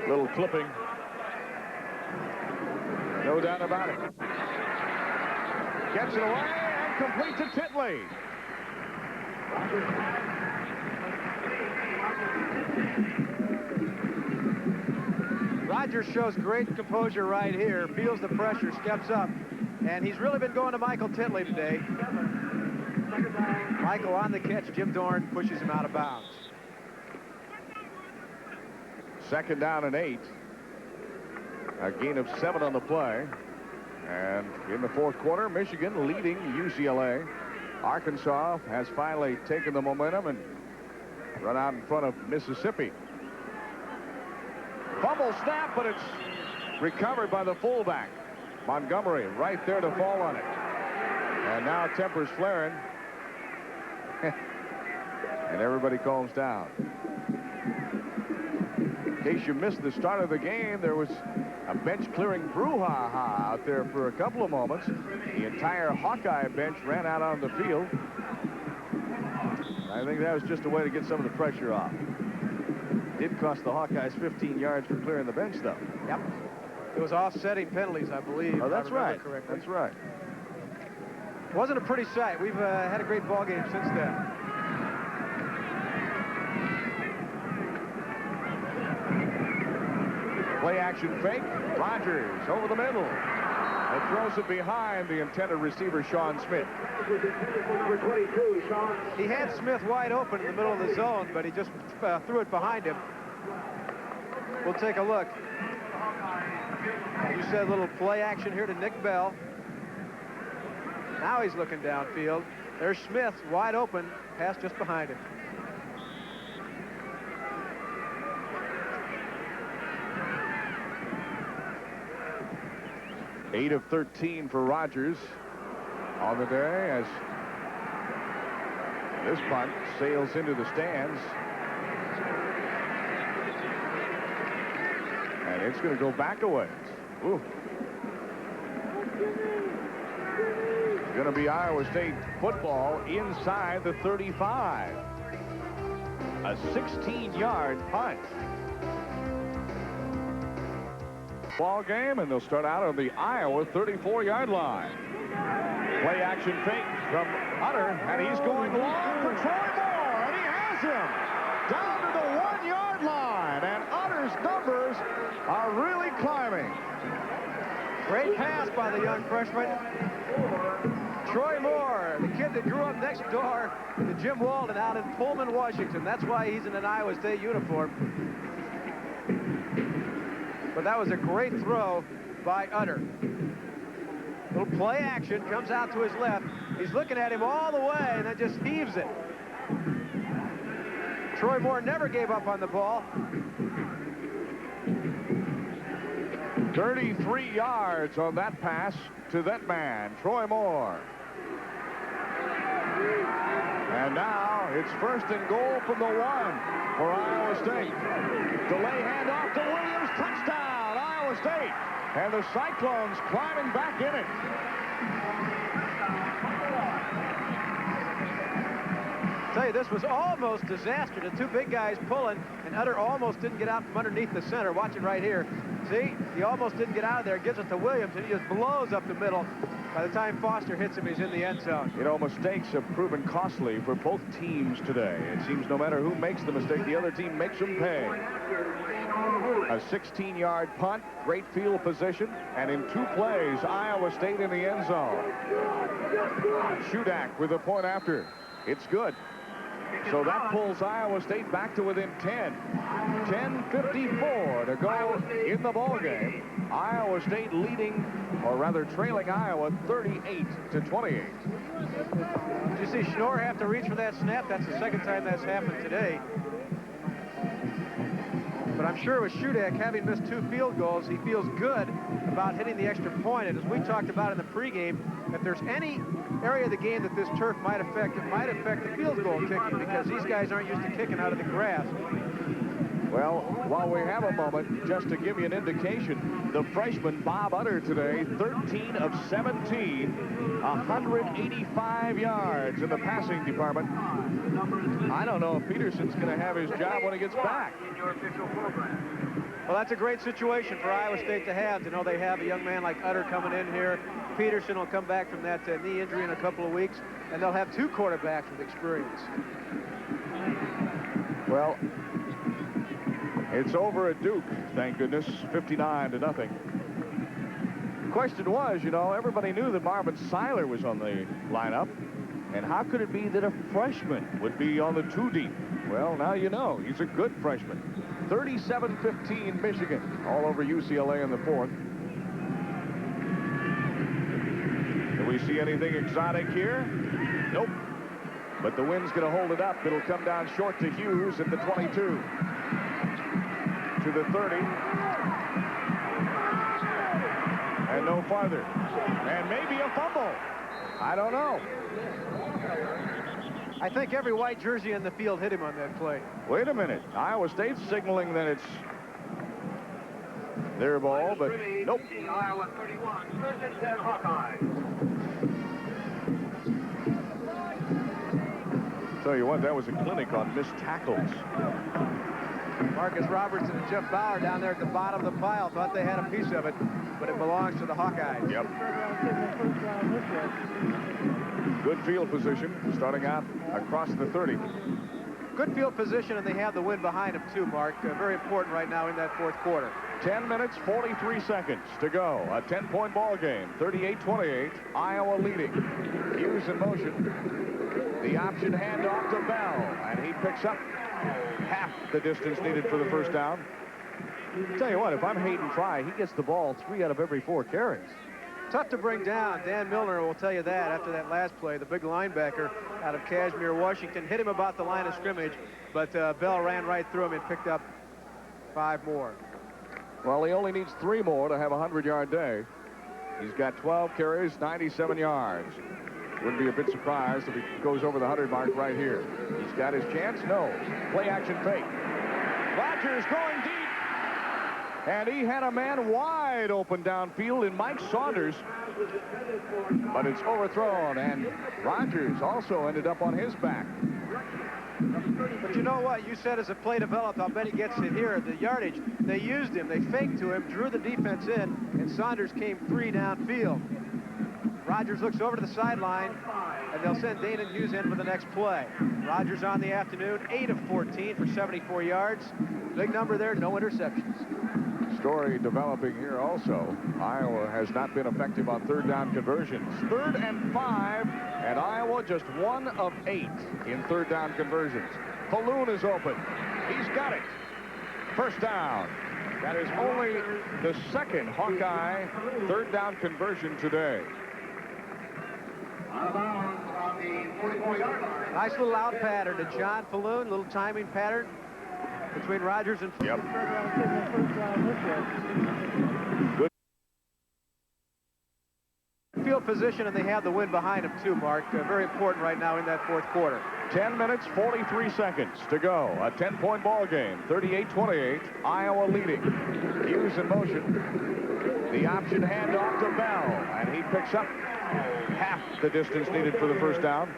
Little clipping. No doubt about it. Gets it away and complete to Titley. Rogers shows great composure right here, feels the pressure, steps up, and he's really been going to Michael Titley today. Michael on the catch, Jim Dorn pushes him out of bounds. 2nd down and 8. A gain of 7 on the play. And in the 4th quarter, Michigan leading UCLA. Arkansas has finally taken the momentum and run out in front of Mississippi. Fumble snap, but it's recovered by the fullback. Montgomery right there to fall on it. And now tempers flaring. And everybody calms down. In case you missed the start of the game, there was a bench-clearing brouhaha out there for a couple of moments. The entire Hawkeye bench ran out on the field. I think that was just a way to get some of the pressure off. Did cost the Hawkeyes 15 yards for clearing the bench, though. Yep. It was offsetting penalties, I believe. Oh, that's right. Correctly. That's right. Wasn't a pretty sight. We've had a great ball game since then. Play action fake. Rogers over the middle. And throws it behind the intended receiver, Sean Smith. He had Smith wide open in the middle of the zone, but he just threw it behind him. We'll take a look. You said a little play action here to Nick Bell. Now he's looking downfield. There's Smith wide open, pass just behind him. Eight of 13 for Rogers on the day as this punt sails into the stands. And it's going to go back a ways. Ooh. It's going to be Iowa State football inside the 35. A 16-yard punt. Ball game, and they'll start out on the Iowa 34-yard line. Play action fake from Utter, and he's going long for Troy Moore, and he has him down to the 1-yard line, and Utter's numbers are really climbing. Great pass by the young freshman. Troy Moore, the kid that grew up next door to Jim Walden out in Pullman, Washington. That's why he's in an Iowa State uniform. But that was a great throw by Utter. Little play action, comes out to his left. He's looking at him all the way and then just heaves it. Troy Moore never gave up on the ball. 33 yards on that pass to that man, Troy Moore. And now it's 1st and goal from the 1 for Iowa State. Delay handoff to Williams, touchdown, Iowa State. And the Cyclones climbing back in it. I'll tell you, this was almost disaster. The two big guys pulling, and Utter almost didn't get out from underneath the center. Watch it right here. See, he almost didn't get out of there. Gives it to Williams, and he just blows up the middle. By the time Foster hits him, he's in the end zone. You know, mistakes have proven costly for both teams today. It seems no matter who makes the mistake, the other team makes them pay. A 16-yard punt, great field position, and in 2 plays, Iowa State in the end zone. Shudak with a point after. It's good. So that pulls Iowa State back to within 10. 10:54 to go in the ball game. Iowa State leading, or rather trailing Iowa 38-28. Did you see Schnorr have to reach for that snap? That's the second time that's happened today. But I'm sure with Shudak having missed 2 field goals, he feels good about hitting the extra point. And as we talked about in the pregame, if there's any area of the game that this turf might affect, it might affect the field goal kicking, because these guys aren't used to kicking out of the grass. Well, while we have a moment, just to give you an indication, the freshman Bob Utter today, 13 of 17, 185 yards in the passing department. I don't know if Peterson's going to have his job when he gets back. Well, that's a great situation for Iowa State to have. To know they have a young man like Utter coming in here. Peterson will come back from that knee injury in a couple of weeks, and they'll have 2 quarterbacks with experience. Well, it's over at Duke, thank goodness, 59-0. The question was, you know, everybody knew that Marvin Seiler was on the lineup, and how could it be that a freshman would be on the 2 deep? Well, now you know. He's a good freshman. 37-15 Michigan, all over UCLA in the 4th. Do we see anything exotic here? Nope. But the wind's going to hold it up. It'll come down short to Hughes at the 22. To the 30. And no farther. And maybe a fumble. I don't know. I think every white jersey in the field hit him on that play. Wait a minute. Iowa State's signaling that it's their ball, but nope. Iowa 31, 10 Hawkeye. Tell you what, that was a clinic on missed tackles. Marcus Robertson and Jeff Bauer down there at the bottom of the pile thought they had a piece of it, but it belongs to the Hawkeyes. Yep. Good field position, starting out across the 30. Good field position, and they have the wind behind them too, Mark. Very important right now in that 4th quarter. 10 minutes, 43 seconds to go. A 10-point ball game, 38-28. Iowa leading. Hughes in motion. The option handoff to Bell, and he picks up half the distance needed for the first down. Tell you what, if I'm Hayden Fry, he gets the ball 3 out of every 4 carries. Tough to bring down. Dan Milner will tell you that after that last play. The big linebacker out of Kashmir, Washington, hit him about the line of scrimmage, but Bell ran right through him and picked up 5 more. Well, he only needs 3 more to have a 100-yard day. He's got 12 carries, 97 yards. Wouldn't be a bit surprised if he goes over the 100 mark right here. He's got his chance. No. Play action fake. Rodgers going deep. And he had a man wide open downfield in Mike Saunders. But it's overthrown, and Rodgers also ended up on his back. But you know what? You said as the play developed, I'll bet he gets it here. The yardage, they used him. They faked to him, drew the defense in, and Saunders came 3 downfield. Rodgers looks over to the sideline, and they'll send Dana Hughes in for the next play. Rodgers on the afternoon, 8 of 14 for 74 yards. Big number there, no interceptions. Story developing here also. Iowa has not been effective on 3rd down conversions. 3rd and 5, and Iowa just 1 of 8 in 3rd down conversions. Falloon is open. He's got it. First down. That is only the 2nd Hawkeye 3rd down conversion today. Nice little out pattern to John Falloon, little timing pattern between Rodgers and... Yep. Good field position, and they have the wind behind them too, Mark. Very important right now in that 4th quarter. 10 minutes, 43 seconds to go. A 10-point ball game, 38-28. Iowa leading. Hughes in motion. The option handoff to Bell, and he picks up half the distance needed for the first down.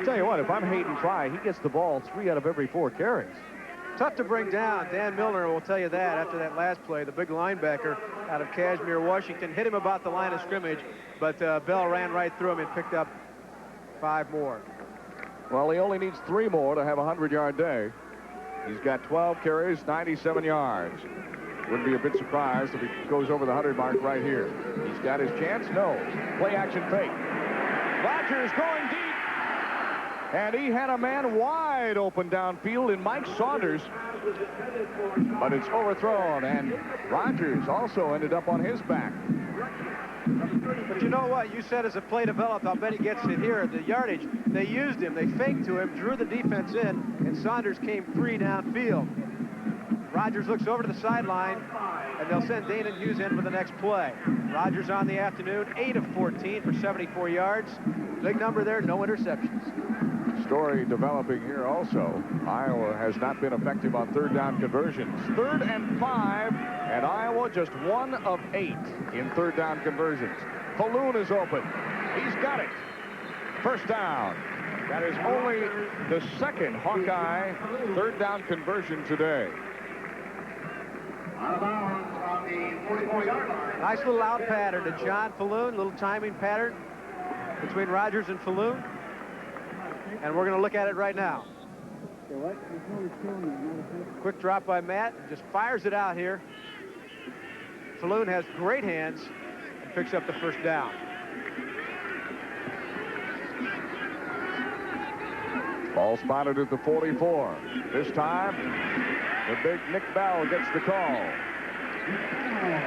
Tell you what, if I'm Hayden Fry, he gets the ball 3 out of every 4 carries. Tough to bring down. Dan Milner will tell you that after that last play. The big linebacker out of Kashmir, Washington, hit him about the line of scrimmage, but Bell ran right through him and picked up 5 more. Well, he only needs 3 more to have a 100-yard day. He's got 12 carries, 97 yards. Wouldn't be a bit surprised if he goes over the 100 mark right here. He's got his chance. No. Play action fake. Rodgers going deep. And he had a man wide open downfield in Mike Saunders. But it's overthrown, and Rogers also ended up on his back. But you know what? You said as the play developed, I'll bet he gets it here. The yardage, they used him. They faked to him, drew the defense in, and Saunders came free downfield. Rogers looks over to the sideline, and they'll send Dana Hughes in for the next play. Rogers on the afternoon, 8 of 14 for 74 yards. Big number there, no interceptions. Story developing here also. Iowa has not been effective on third down conversions. 3rd and 5, and Iowa just 1 of 8 in third down conversions. Falloon is open. He's got it. First down. That is only the second Hawkeye third down conversion today. Out of bounds on the 44-yard line. Nice little out pattern to John Falloon, little timing pattern between Rogers and Falloon. And we're going to look at it right now. Quick drop by Matt, just fires it out here. Falloon has great hands and picks up the first down. Ball spotted at the 44. This time, the big Nick Bell gets the call.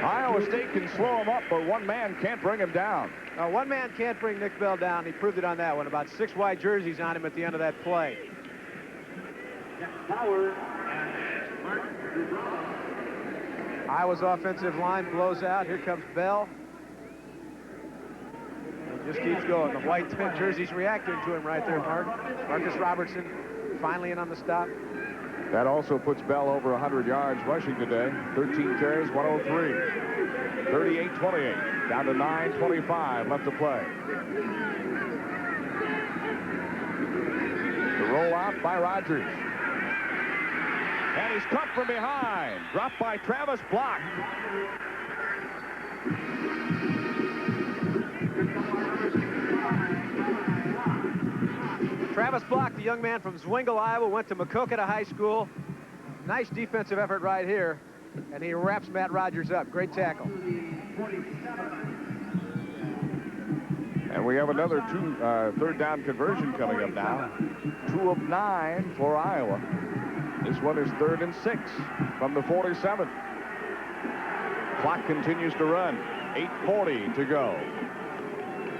Iowa State can slow him up, but one man can't bring him down. One man can't bring Nick Bell down. He proved it on that one. About 6 white jerseys on him at the end of that play. Iowa's offensive line blows out. Here comes Bell. He just keeps going. The white jerseys reacting to him right there, Mark. Marcus Robertson finally in on the stop. That also puts Bell over 100 yards rushing today. 13 carries, 103. 38-28. Down to 9:25 left to play. The rollout by Rogers. And he's cut from behind. Dropped by Travis Block. Travis Block, the young man from Zwingle, Iowa, went to Maquoketa High School. Nice defensive effort right here. And he wraps Matt Rogers up. Great tackle. And we have another third down conversion coming up now. 2 of 9 for Iowa. This one is 3rd and 6 from the 47. Clock continues to run. 8:40 to go.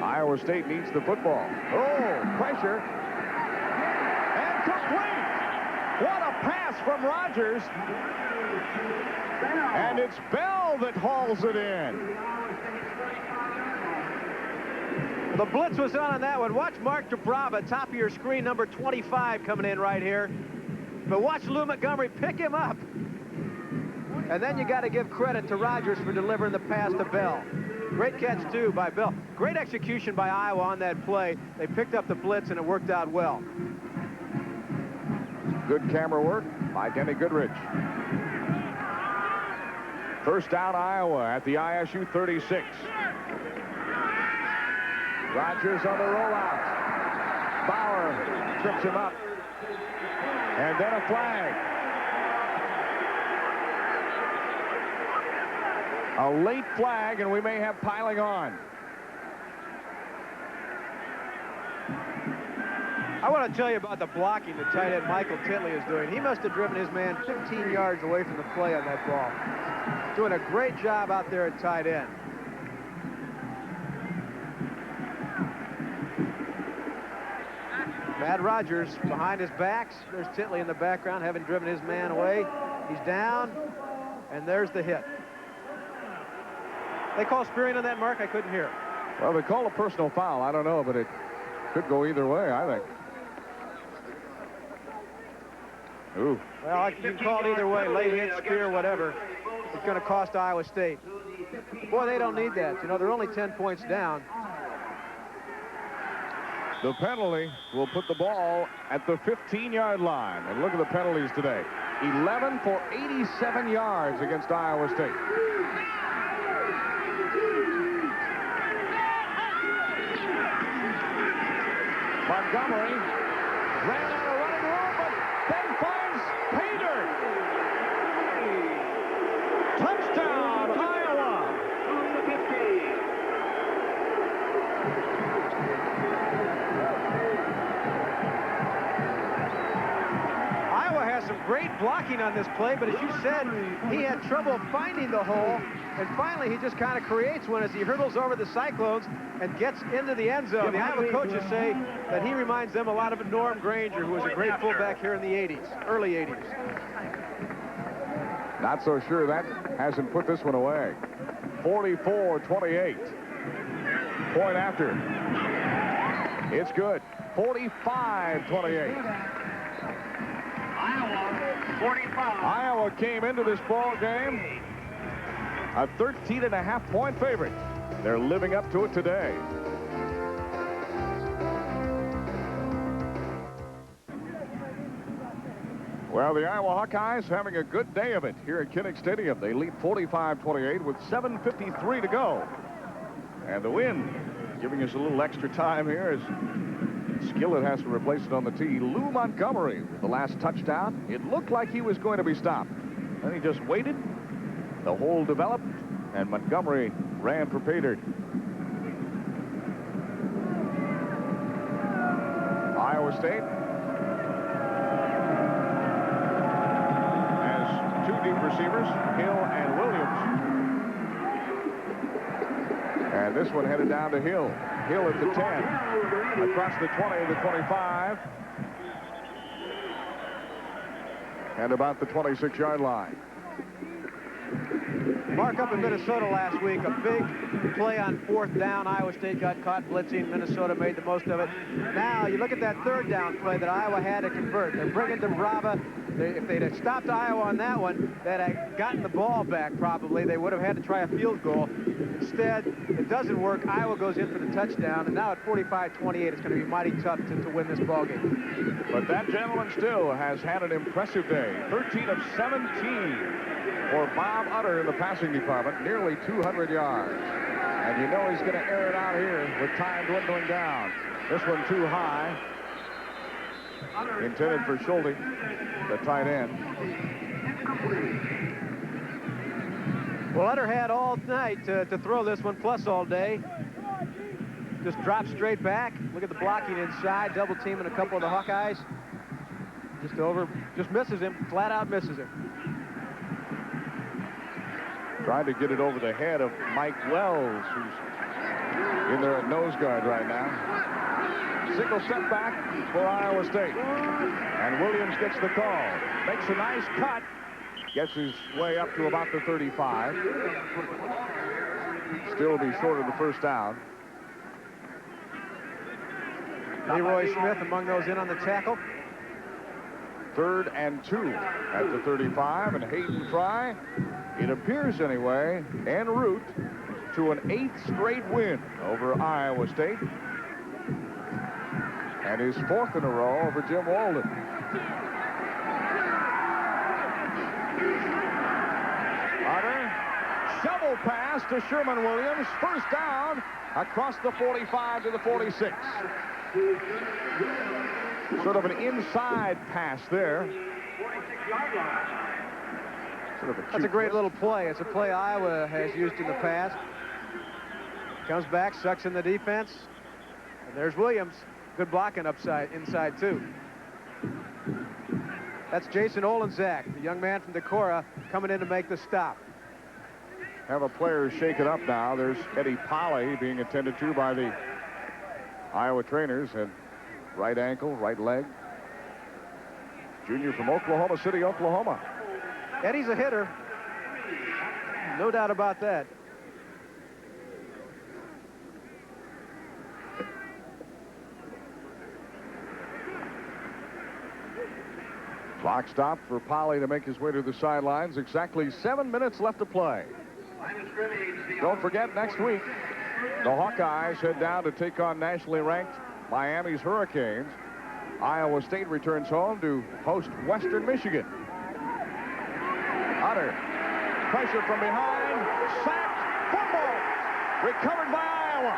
Iowa State needs the football. Oh, pressure. And complete. What a pass from Rogers. And it's Bell that hauls it in. The blitz was on that one. Watch Mark DeBrava, top of your screen, number 25 coming in right here. But watch Lou Montgomery pick him up. And then you got to give credit to Rogers for delivering the pass to Bell. Great catch, too, by Bell. Great execution by Iowa on that play. They picked up the blitz, and it worked out well. Good camera work by Denny Goodrich. First down, Iowa at the ISU 36. Rogers on the rollout. Bauer trips him up. And then a flag. A late flag, and we may have piling on. I want to tell you about the blocking that tight end Michael Titley is doing. He must have driven his man 15 yards away from the play on that ball. Doing a great job out there at tight end. Matt Rogers behind his backs. There's Titley in the background, having driven his man away. He's down, and there's the hit. They call spearing on that, Mark? I couldn't hear. Well, they call a personal foul. I don't know, but it could go either way, I think. Ooh. Well, you can call it either way. Late hit, spear, whatever. It's going to cost Iowa State. Boy, they don't need that. You know, they're only 10 points down. The penalty will put the ball at the 15-yard line. And look at the penalties today. 11 for 87 yards against Iowa State. Montgomery ran out of running room, but then finds Pater. Touchdown, Iowa. great blocking on this play, but as you said, he had trouble finding the hole, and finally he just kind of creates one as he hurdles over the Cyclones and gets into the end zone. The Iowa coaches say that he reminds them a lot of Norm Granger, who was a great fullback here in the 80s, early 80s. Not so sure that hasn't put this one away. 44-28. Point after. It's good. 45-28. Iowa, 45. Iowa came into this ball game a 13.5-point favorite. They're living up to it today. Well, the Iowa Hawkeyes having a good day of it here at Kinnick Stadium. They lead 45-28 with 7:53 to go. And the wind giving us a little extra time here as Skillett has to replace it on the tee. Lou Montgomery with the last touchdown. It looked like he was going to be stopped. Then he just waited. The hole developed, and Montgomery ran for pay dirt. Iowa State has two deep receivers, Hill and Williams. And this one headed down to Hill. Hill at the 10, across the 20 to 25, and about the 26-yard line. Mark, up in Minnesota last week, a big play on 4th down. Iowa State got caught blitzing. Minnesota made the most of it. Now, you look at that 3rd down play that Iowa had to convert. They're bringing Dubrava. If they'd have stopped Iowa on that one, they'd have gotten the ball back probably. They would have had to try a field goal. Instead, it doesn't work. Iowa goes in for the touchdown, and now at 45-28, it's going to be mighty tough to win this ball game. But that gentleman still has had an impressive day. 13 of 17 for Bob Utter in the passing department, nearly 200 yards. And you know he's going to air it out here with time dwindling down. This one too high. Intended for Schulte, the tight end. Well, Utter had all night to throw this one, plus all day. Just drops straight back. Look at the blocking inside, double teaming a couple of the Hawkeyes. Just misses him, flat out misses him. Trying to get it over the head of Mike Wells, who's in there at nose guard right now. Single setback for Iowa State. And Williams gets the call. Makes a nice cut. Gets his way up to about the 35. Still be short of the first down. Leroy Smith among those in on the tackle. 3rd and 2 at the 35. And Hayden Fry, it appears anyway, en route to an 8th straight win over Iowa State. And his 4th in a row over Jim Walden. Utter, shovel pass to Sherman Williams. First down across the 45 to the 46. Sort of an inside pass there. 46-yard line. That's a great little play. It's a play Iowa has used in the past. Comes back, sucks in the defense. And there's Williams. Good blocking inside too. That's Jason Olenzak, the young man from Decorah, coming in to make the stop. Have a player shake it up now. There's Eddie Polly being attended to by the Iowa trainers. And right ankle, right leg. Junior from Oklahoma City, Oklahoma. Eddie's a hitter. No doubt about that. Clock stopped for Polly to make his way to the sidelines. Exactly 7 minutes left to play. Don't forget, next week, the Hawkeyes head down to take on nationally ranked Miami's Hurricanes. Iowa State returns home to host Western Michigan. Utter, pressure from behind, sacked, fumble, recovered by Iowa.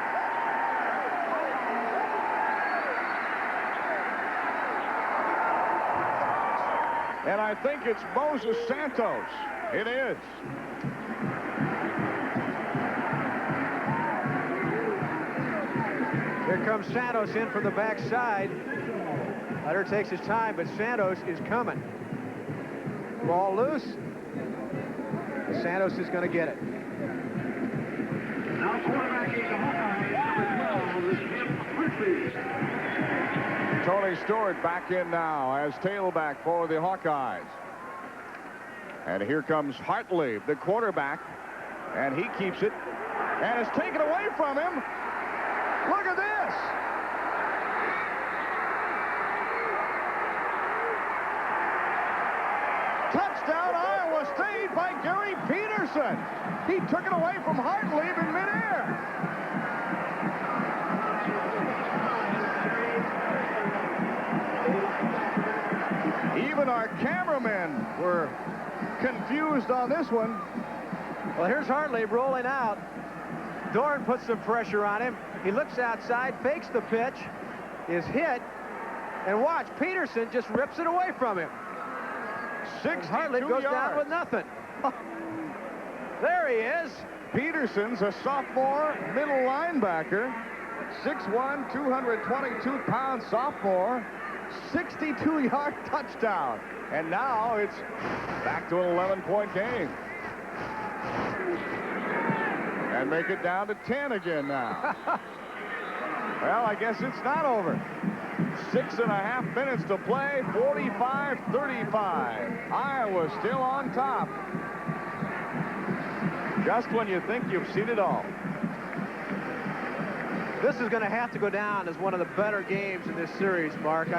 And I think it's Moses Santos. It is. Here comes Santos in from the backside. Utter takes his time, but Santos is coming. Ball loose. Santos is going to get it. Now quarterbacking the Hawkeyes, number 12 is Jim Hartley. Tony Stewart back in now as tailback for the Hawkeyes. And here comes Hartley, the quarterback, and he keeps it, and it's taken away from him. Look at this. Touchdown, Iowa State by Gary Peterson. He took it away from Hartley in midair. Even our cameramen were confused on this one. Well, here's Hartley rolling out. Dorn puts some pressure on him. He looks outside, fakes the pitch, is hit, and watch, Peterson just rips it away from him. 62 Hartley goes yards. down with nothing. There he is. Peterson's a sophomore middle linebacker, 6'1", 222-pound sophomore, 62-yard touchdown. And now it's back to an 11-point game. And make it down to 10 again now. Well, I guess it's not over. 6.5 minutes to play, 45-35. Iowa still on top. Just when you think you've seen it all. This is going to have to go down as one of the better games in this series, Mark.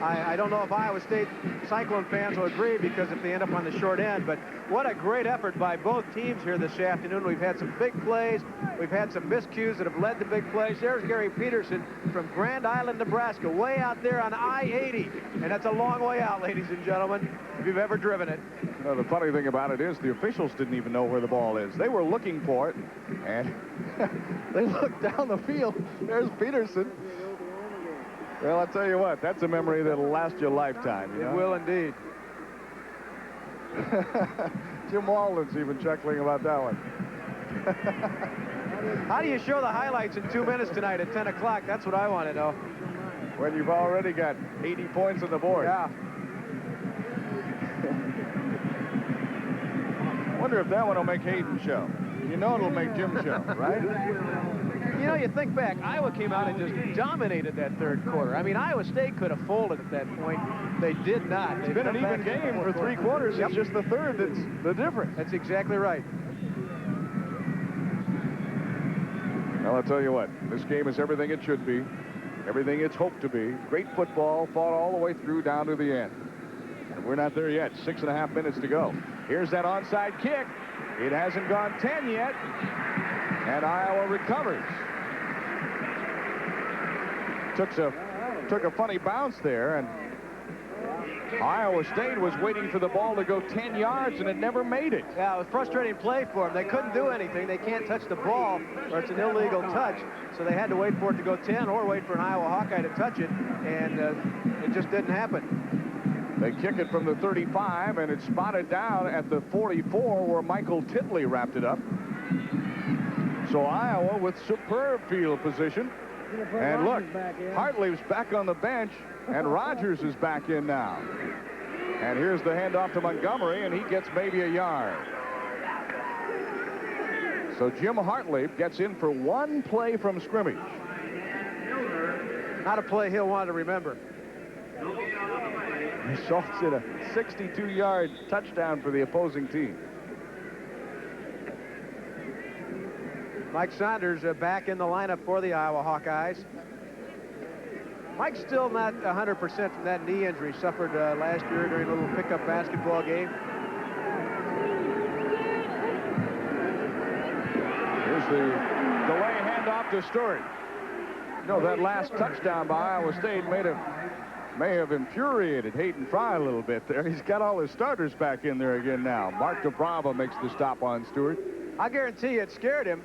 I don't know if Iowa State Cyclone fans will agree, because if they end up on the short end, but what a great effort by both teams here this afternoon. We've had some big plays. We've had some miscues that have led to big plays. There's Gary Peterson from Grand Island, Nebraska, way out there on I-80. And that's a long way out, ladies and gentlemen, if you've ever driven it. Well, the funny thing about it is the officials didn't even know where the ball is. They were looking for it, and they looked down the field. There's Peterson. Well, I'll tell you what, that's a memory that'll last you a lifetime. You know? It will indeed. Jim Walden's even chuckling about that one. How do you show the highlights in 2 minutes tonight at 10 o'clock? That's what I want to know. When you've already got 80 points on the board. Yeah. Wonder if that one will make Hayden show. You know it'll make Jim show, right? You know, you think back, Iowa came out and just dominated that third quarter. I mean, Iowa State could have folded at that point. They did not. It's been an even game for 3 quarters. Yep. It's just the third that's the difference. That's exactly right. Well, I'll tell you what, this game is everything it should be, everything it's hoped to be. Great football, fought all the way through down to the end. And we're not there yet. 6.5 minutes to go. Here's that onside kick. It hasn't gone 10 yet. And Iowa recovers. Took a funny bounce there, and Iowa State was waiting for the ball to go 10 yards, and it never made it. Yeah, it was a frustrating play for them. They couldn't do anything. They can't touch the ball, or it's an illegal touch. So they had to wait for it to go 10 or wait for an Iowa Hawkeye to touch it, and it just didn't happen. They kick it from the 35, and it's spotted down at the 44 where Michael Titley wrapped it up. So Iowa with superb field position. And look, Hartley's back on the bench, and Rogers is back in now. And here's the handoff to Montgomery, and he gets maybe a yard. So Jim Hartley gets in for one play from scrimmage. Not a play he'll want to remember. Results in a 62-yard touchdown for the opposing team. Mike Saunders back in the lineup for the Iowa Hawkeyes. Mike's still not 100% from that knee injury suffered last year during a little pickup basketball game. Here's the delay handoff to Stewart. You know, that last touchdown by Iowa State may have infuriated Hayden Fry a little bit there. He's got all his starters back in there again now. Mark DeBrava makes the stop on Stewart. I guarantee you it scared him.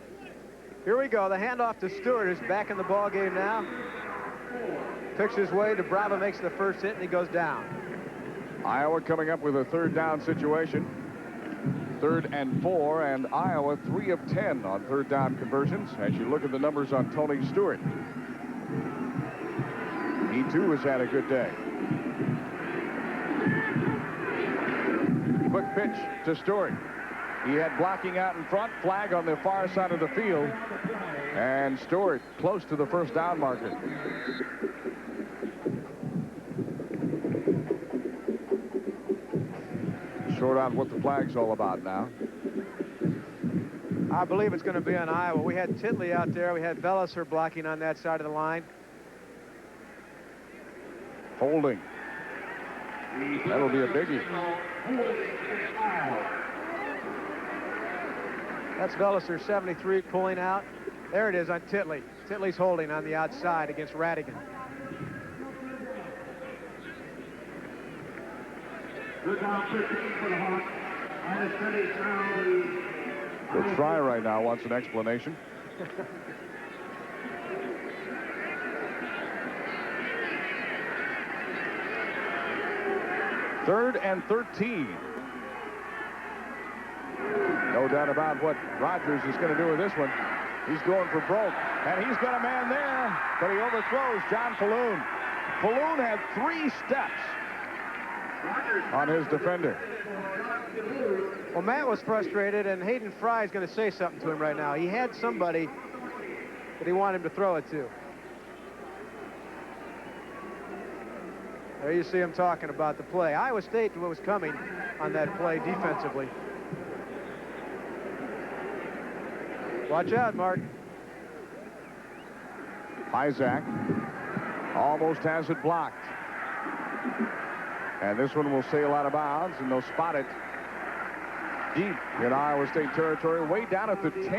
Here we go. The handoff to Stewart, who's back in the ball game now. Picks his way. DeBrava makes the first hit, and he goes down. Iowa coming up with a third down situation. 3rd and 4, and Iowa 3 of 10 on third down conversions as you look at the numbers on Tony Stewart. He too has had a good day. pitch to Stewart. He had blocking out in front, flag on the far side of the field, and Stewart close to the first down marker. Sort out what the flag's all about now. I believe it's going to be on Iowa. We had Titley out there. We had Belliser blocking on that side of the line. Holding. That'll be a biggie. That's Belliser, 73, pulling out. There it is on Titley. Titley's holding on the outside against Radigan. Good down 15 for the Hawks. Minus 30 now. The try right now wants an explanation. Third and 13. No doubt about what Rogers is going to do with this one. He's going for broke, and he's got a man there, but he overthrows John Falloon. Falloon had 3 steps on his defender. Well, Matt was frustrated, and Hayden Fry is going to say something to him right now. He had somebody that he wanted him to throw it to. There you see him talking about the play. Iowa State was coming on that play defensively. Watch out, Mark. Isaac almost has it blocked. And this one will sail out of bounds, and they'll spot it deep in Iowa State territory, way down at the 10.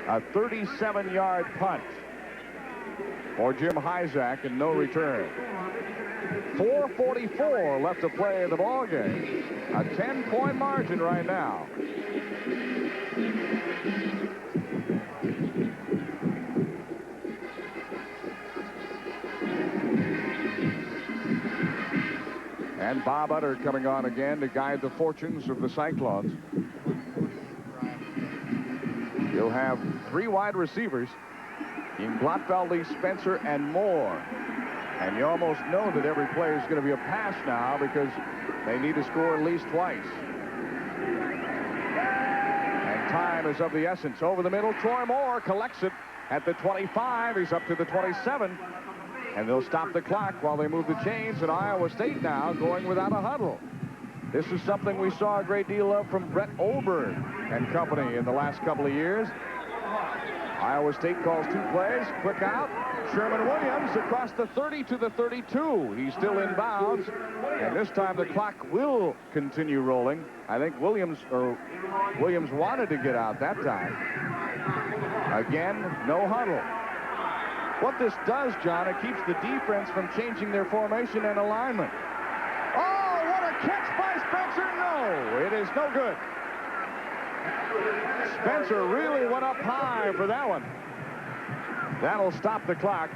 A 37-yard punt for Jim Hyzak and no return. 4:44 left to play in the ball game. A 10-point margin right now. And Bob Utter coming on again to guide the fortunes of the Cyclones. He'll have 3 wide receivers in Glotfeldy, Spencer, and Moore. And you almost know that every play is going to be a pass now because they need to score at least twice. And time is of the essence. Over the middle, Troy Moore collects it at the 25. He's up to the 27. And they'll stop the clock while they move the chains. And Iowa State now going without a huddle. This is something we saw a great deal of from Brett Olberg and company in the last couple of years. Iowa State calls 2 plays, quick out. Sherman Williams across the 30 to the 32. He's still in bounds. And this time the clock will continue rolling. I think Williams wanted to get out that time. Again, no huddle. What this does, John, it keeps the defense from changing their formation and alignment. Oh, what a catch by Spencer. No, it is no good. Spencer really went up high for that one. That'll stop the clock,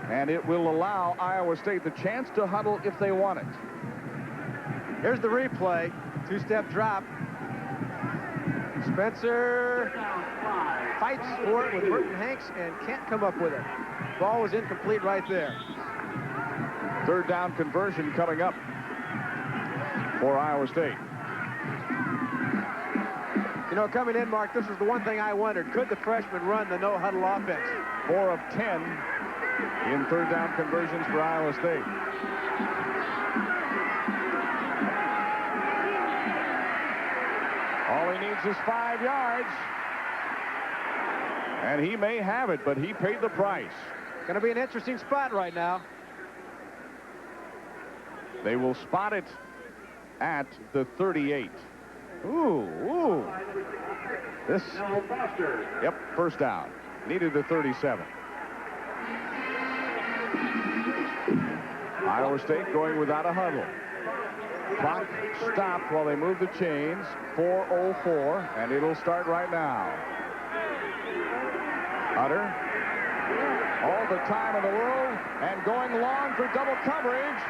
and it will allow Iowa State the chance to huddle if they want it. Here's the replay. 2-step drop. Spencer fights for it with Merton Hanks and can't come up with it. Ball was incomplete right there. 3rd down conversion coming up for Iowa State. You know, coming in, Mark, this is the one thing I wondered. Could the freshman run the no-huddle offense? 4 of 10 in 3rd down conversions for Iowa State. All he needs is 5 yards. And he may have it, but he paid the price. Going to be an interesting spot right now. They will spot it at the 38. Ooh. This, yep, first down. Needed the 37. Iowa State going without a huddle. Clock stopped while they move the chains. 4:04, and it'll start right now. Utter, all the time in the world, and going long for double coverage.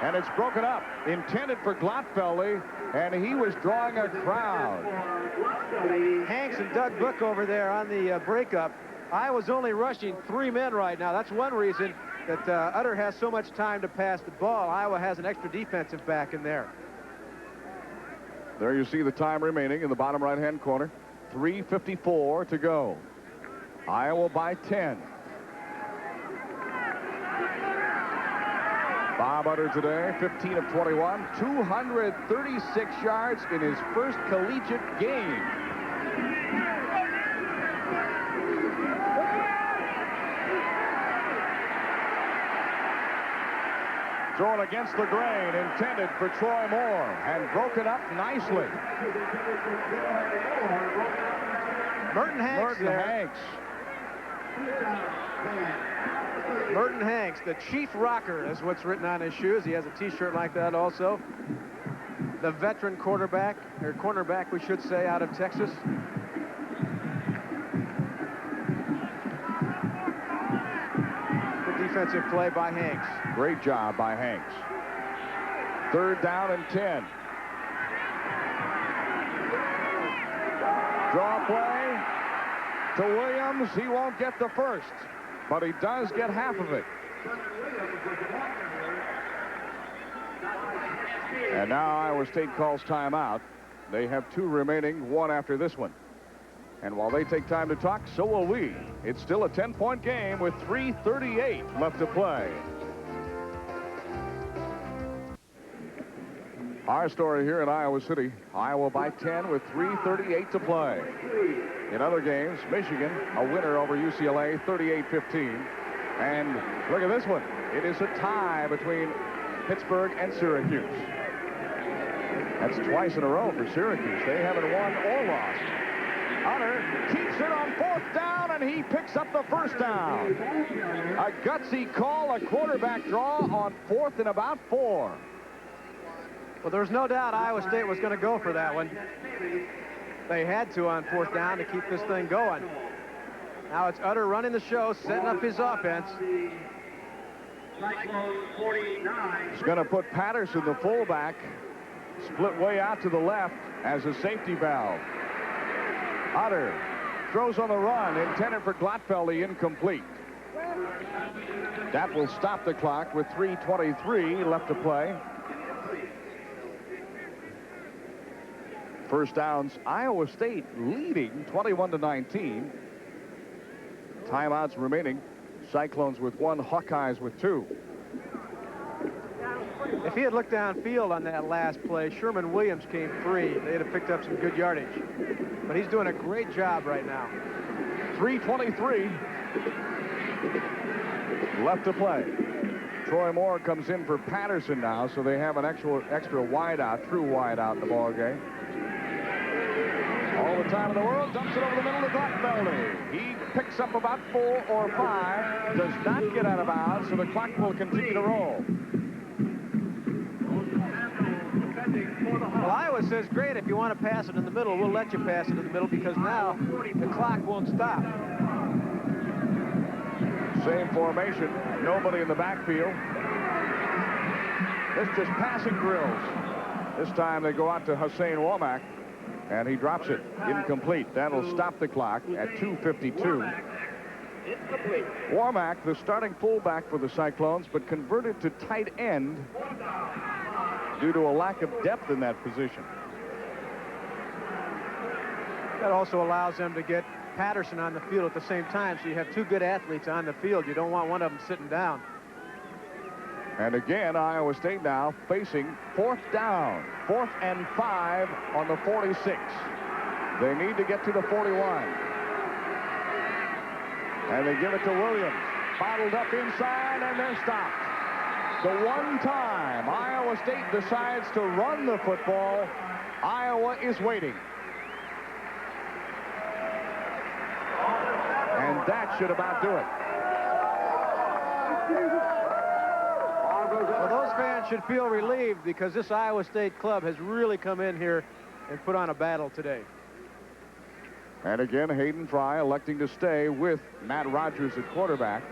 And it's broken up, intended for Glotfeldy, and he was drawing a crowd. Hanks and Doug Book over there on the breakup. Iowa's only rushing 3 men right now. That's one reason that Utter has so much time to pass the ball. Iowa has an extra defensive back in there. There you see the time remaining in the bottom right-hand corner. 3:54 to go. Iowa by 10. Bob Utter today, 15 of 21, 236 yards in his first collegiate game. Thrown against the grain, intended for Troy Moore, and broken up nicely. Merton Hanks there. Hanks. Merton Hanks, the chief rocker, is what's written on his shoes. He has a T-shirt like that also. The veteran quarterback, or cornerback, we should say, out of Texas. Good defensive play by Hanks. Great job by Hanks. 3rd down and 10. Draw play to Williams. He won't get the first, but he does get half of it. And now Iowa State calls timeout. They have 2 remaining, 1 after this one. And while they take time to talk, so will we. It's still a 10-point game with 3:38 left to play. Our story here in Iowa City. Iowa by 10 with 3:38 to play. In other games, Michigan, a winner over UCLA, 38-15. And look at this one. It is a tie between Pittsburgh and Syracuse. That's twice in a row for Syracuse. They haven't won or lost. Hunter keeps it on 4th down, and he picks up the first down. A gutsy call, a quarterback draw on 4th and about 4. Well, there's no doubt Iowa State was going to go for that one. They had to on 4th down to keep this thing going. Now it's Utter running the show, setting up his offense. He's going to put Patterson, the fullback, split way out to the left as a safety valve. Utter throws on the run, intended for Glatfeldy, incomplete. That will stop the clock with 3:23 left to play. First downs, Iowa State leading 21-19. Timeouts remaining. Cyclones with 1, Hawkeyes with 2. If he had looked downfield on that last play, Sherman Williams came free. They'd have picked up some good yardage. But he's doing a great job right now. 3:23 left to play. Troy Moore comes in for Patterson now, so they have an extra wideout, true wideout in the ball game. All the time in the world, dumps it over the middle to Glatfeldy. He picks up about 4 or 5, does not get out of bounds, so the clock will continue to roll. Well, Iowa says, great, if you want to pass it in the middle, we'll let you pass it in the middle, because now the clock won't stop. Same formation, nobody in the backfield. It's just passing drills. This time they go out to Hussein Womack, and he drops it incomplete. That'll stop the clock at 2:52. Womack, the starting fullback for the Cyclones, but converted to tight end due to a lack of depth in that position. That also allows them to get Patterson on the field at the same time, so you have 2 good athletes on the field. You don't want one of them sitting down. And again, Iowa State now facing 4th down. 4th and 5 on the 46. They need to get to the 41. And they give it to Williams. Bottled up inside, and they're stopped. The one time Iowa State decides to run the football, Iowa is waiting. And that should about do it. Well, those fans should feel relieved, because this Iowa State club has really come in here and put on a battle today. And again, Hayden Fry electing to stay with Matt Rogers at quarterback.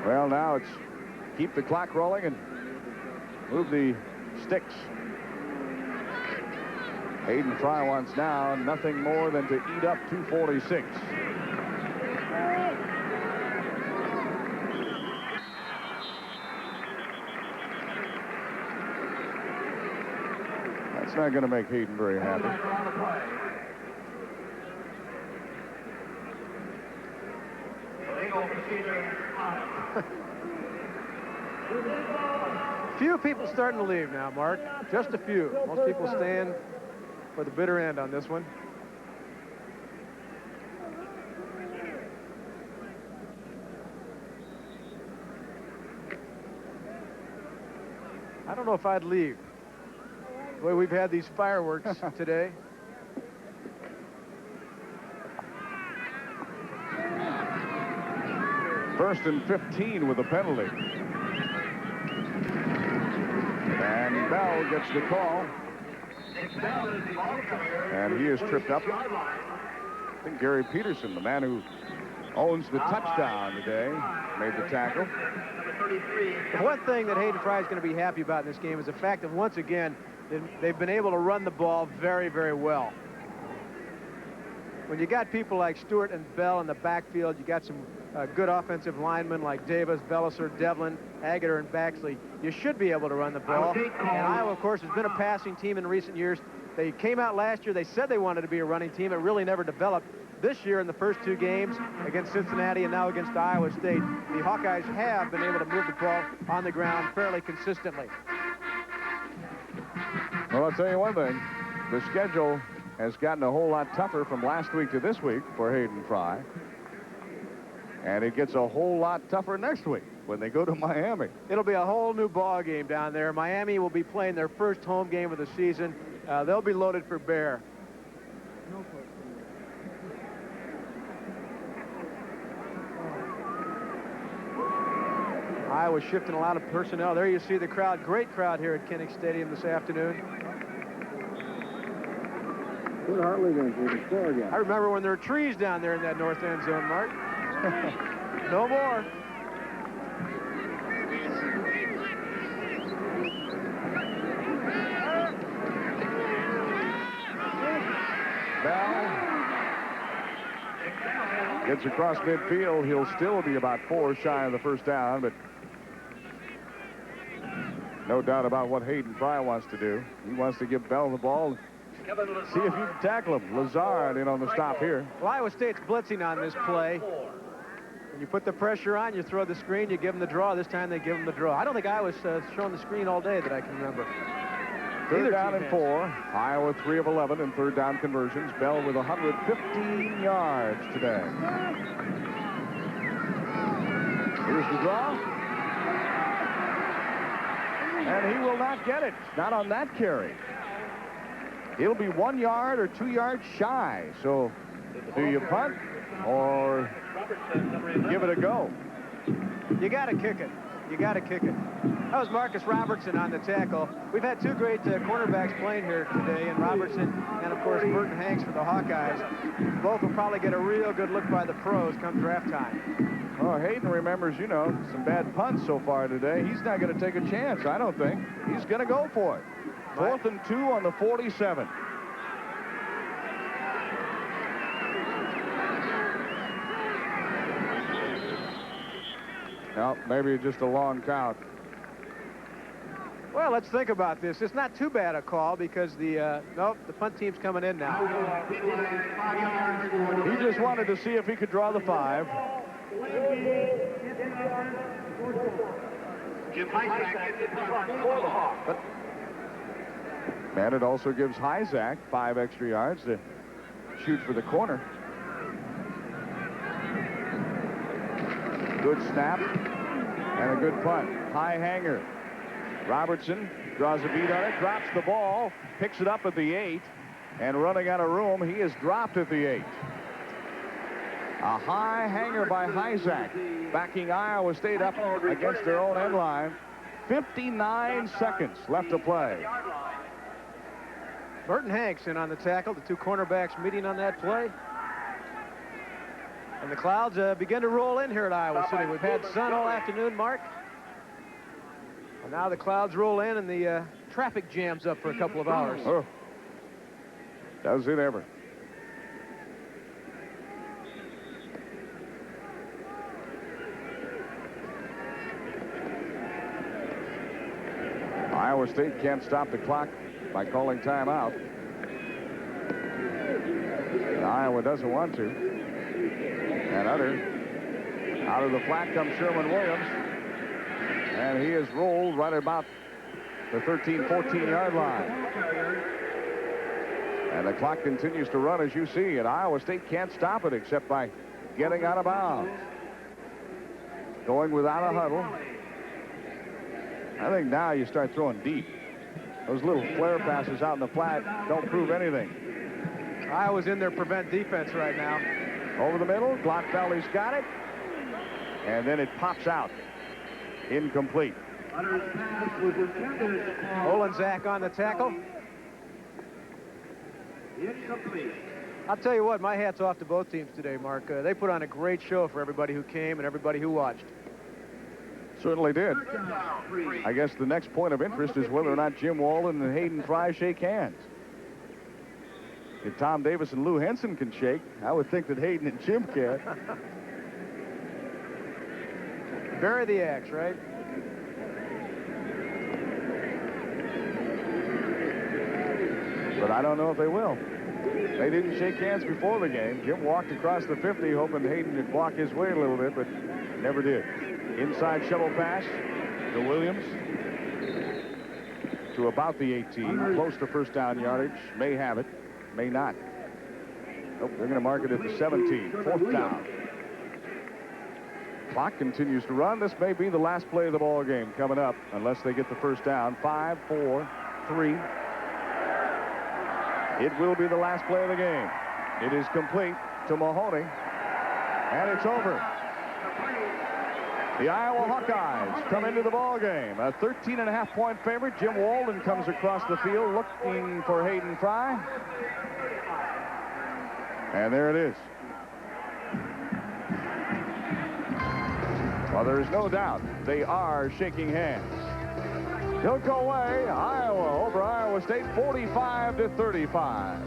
Well, now it's keep the clock rolling and move the sticks. Hayden Fry wants now nothing more than to eat up 246. That's not going to make Hayden very happy. Few people starting to leave now, Mark. Just a few. Most people staying for the bitter end on this one. I don't know if I'd leave. The way we've had these fireworks today. First and 15 with a penalty. And Bell gets the call. And he is tripped up. I think Gary Peterson, the man who owns the touchdown today, made the tackle. The one thing that Hayden Fry is going to be happy about in this game is the fact that once again, they've been able to run the ball very, very well. When you got people like Stewart and Bell in the backfield, you got some good offensive linemen like Davis, Belliser, Devlin, Agater, and Baxley. You should be able to run the ball. And Iowa, of course, has been a passing team in recent years. They came out last year. They said they wanted to be a running team. It really never developed. This year, in the first two games against Cincinnati and now against Iowa State, the Hawkeyes have been able to move the ball on the ground fairly consistently. Well, I'll tell you one thing. The schedule has gotten a whole lot tougher from last week to this week for Hayden Fry. And it gets a whole lot tougher next week when they go to Miami. It'll be a whole new ball game down there. Miami will be playing their first home game of the season. They'll be loaded for bear. Iowa shifting a lot of personnel. There you see the crowd. Great crowd here at Kinnick Stadium this afternoon. Good Hartley going to score again. I remember when there were trees down there in that north end zone, Mark. No more. Bell gets across midfield. He'll still be about 4 shy of the first down, but no doubt about what Hayden Fry wants to do. He wants to give Bell the ball. See if you can tackle him. Lazard in on the stop here. Well, Iowa State's blitzing on this play. When you put the pressure on, you throw the screen, you give them the draw. This time they give them the draw. I don't think Iowa's shown the screen all day that I can remember. Third down and 4. Iowa 3 of 11 in third down conversions. Bell with 115 yards today. Here's the draw. And he will not get it. Not on that carry. He'll be 1 yard or 2 yards shy. So do you punt or give it a go? You got to kick it. You got to kick it. That was Marcus Robertson on the tackle. We've had two great cornerbacks playing here today, and Robertson and, of course, Burton Hanks for the Hawkeyes. Both will probably get a real good look by the pros come draft time. Oh, Hayden remembers, you know, some bad punts so far today. He's not going to take a chance, I don't think. He's going to go for it. 4th and 2 on the 47. Well, maybe just a long count. Well, let's think about this. It's not too bad a call because the punt team's coming in now. He just wanted to see if he could draw the 5. And it also gives Hyzak 5 extra yards to shoot for the corner. Good snap and a good punt. High hanger. Robertson draws a beat on it, drops the ball, picks it up at the 8, and running out of room, he is dropped at the 8. A high hanger by Hyzak, backing Iowa State up against their own end line. 59 seconds left to play. Burton Hanks in on the tackle. The two cornerbacks meeting on that play. And the clouds begin to roll in here at Iowa City. We've had sun all afternoon, Mark. And now the clouds roll in and the traffic jams up for a couple of hours. Oh, does it ever. Iowa State can't stop the clock by calling timeout. And Iowa doesn't want to. And out of the flat comes Sherman Williams. And he is rolled right about the 13, 14-yard line. And the clock continues to run, as you see, and Iowa State can't stop it except by getting out of bounds. Going without a huddle. I think now you start throwing deep. Those little flare passes out in the flat don't prove anything. Iowa's in their prevent defense right now. Over the middle, Glockfelli's got it. And then it pops out. Incomplete. Olenzak on the tackle. I'll tell you what, my hat's off to both teams today, Mark. They put on a great show for everybody who came and everybody who watched. Certainly did. I guess the next point of interest is whether or not Jim Walden and Hayden Fry shake hands. If Tom Davis and Lou Henson can shake, I would think that Hayden and Jim can. Bury the axe, right? But I don't know if they will. They didn't shake hands before the game. Jim walked across the 50, hoping Hayden would block his way a little bit, but never did. Inside shuttle pass to Williams to about the 18. Close to first down yardage. May have it, may not. Nope, they're going to mark it at the 17. Fourth down. Clock continues to run. This may be the last play of the ball game coming up, unless they get the first down. 5, 4, 3. It will be the last play of the game. It is complete to Mahoney, and it's over. The Iowa Hawkeyes come into the ball game. A 13.5-point favorite. Jim Walden comes across the field looking for Hayden Fry. And there it is. Well, there is no doubt they are shaking hands. He'll go away. Iowa over Iowa State 45-35.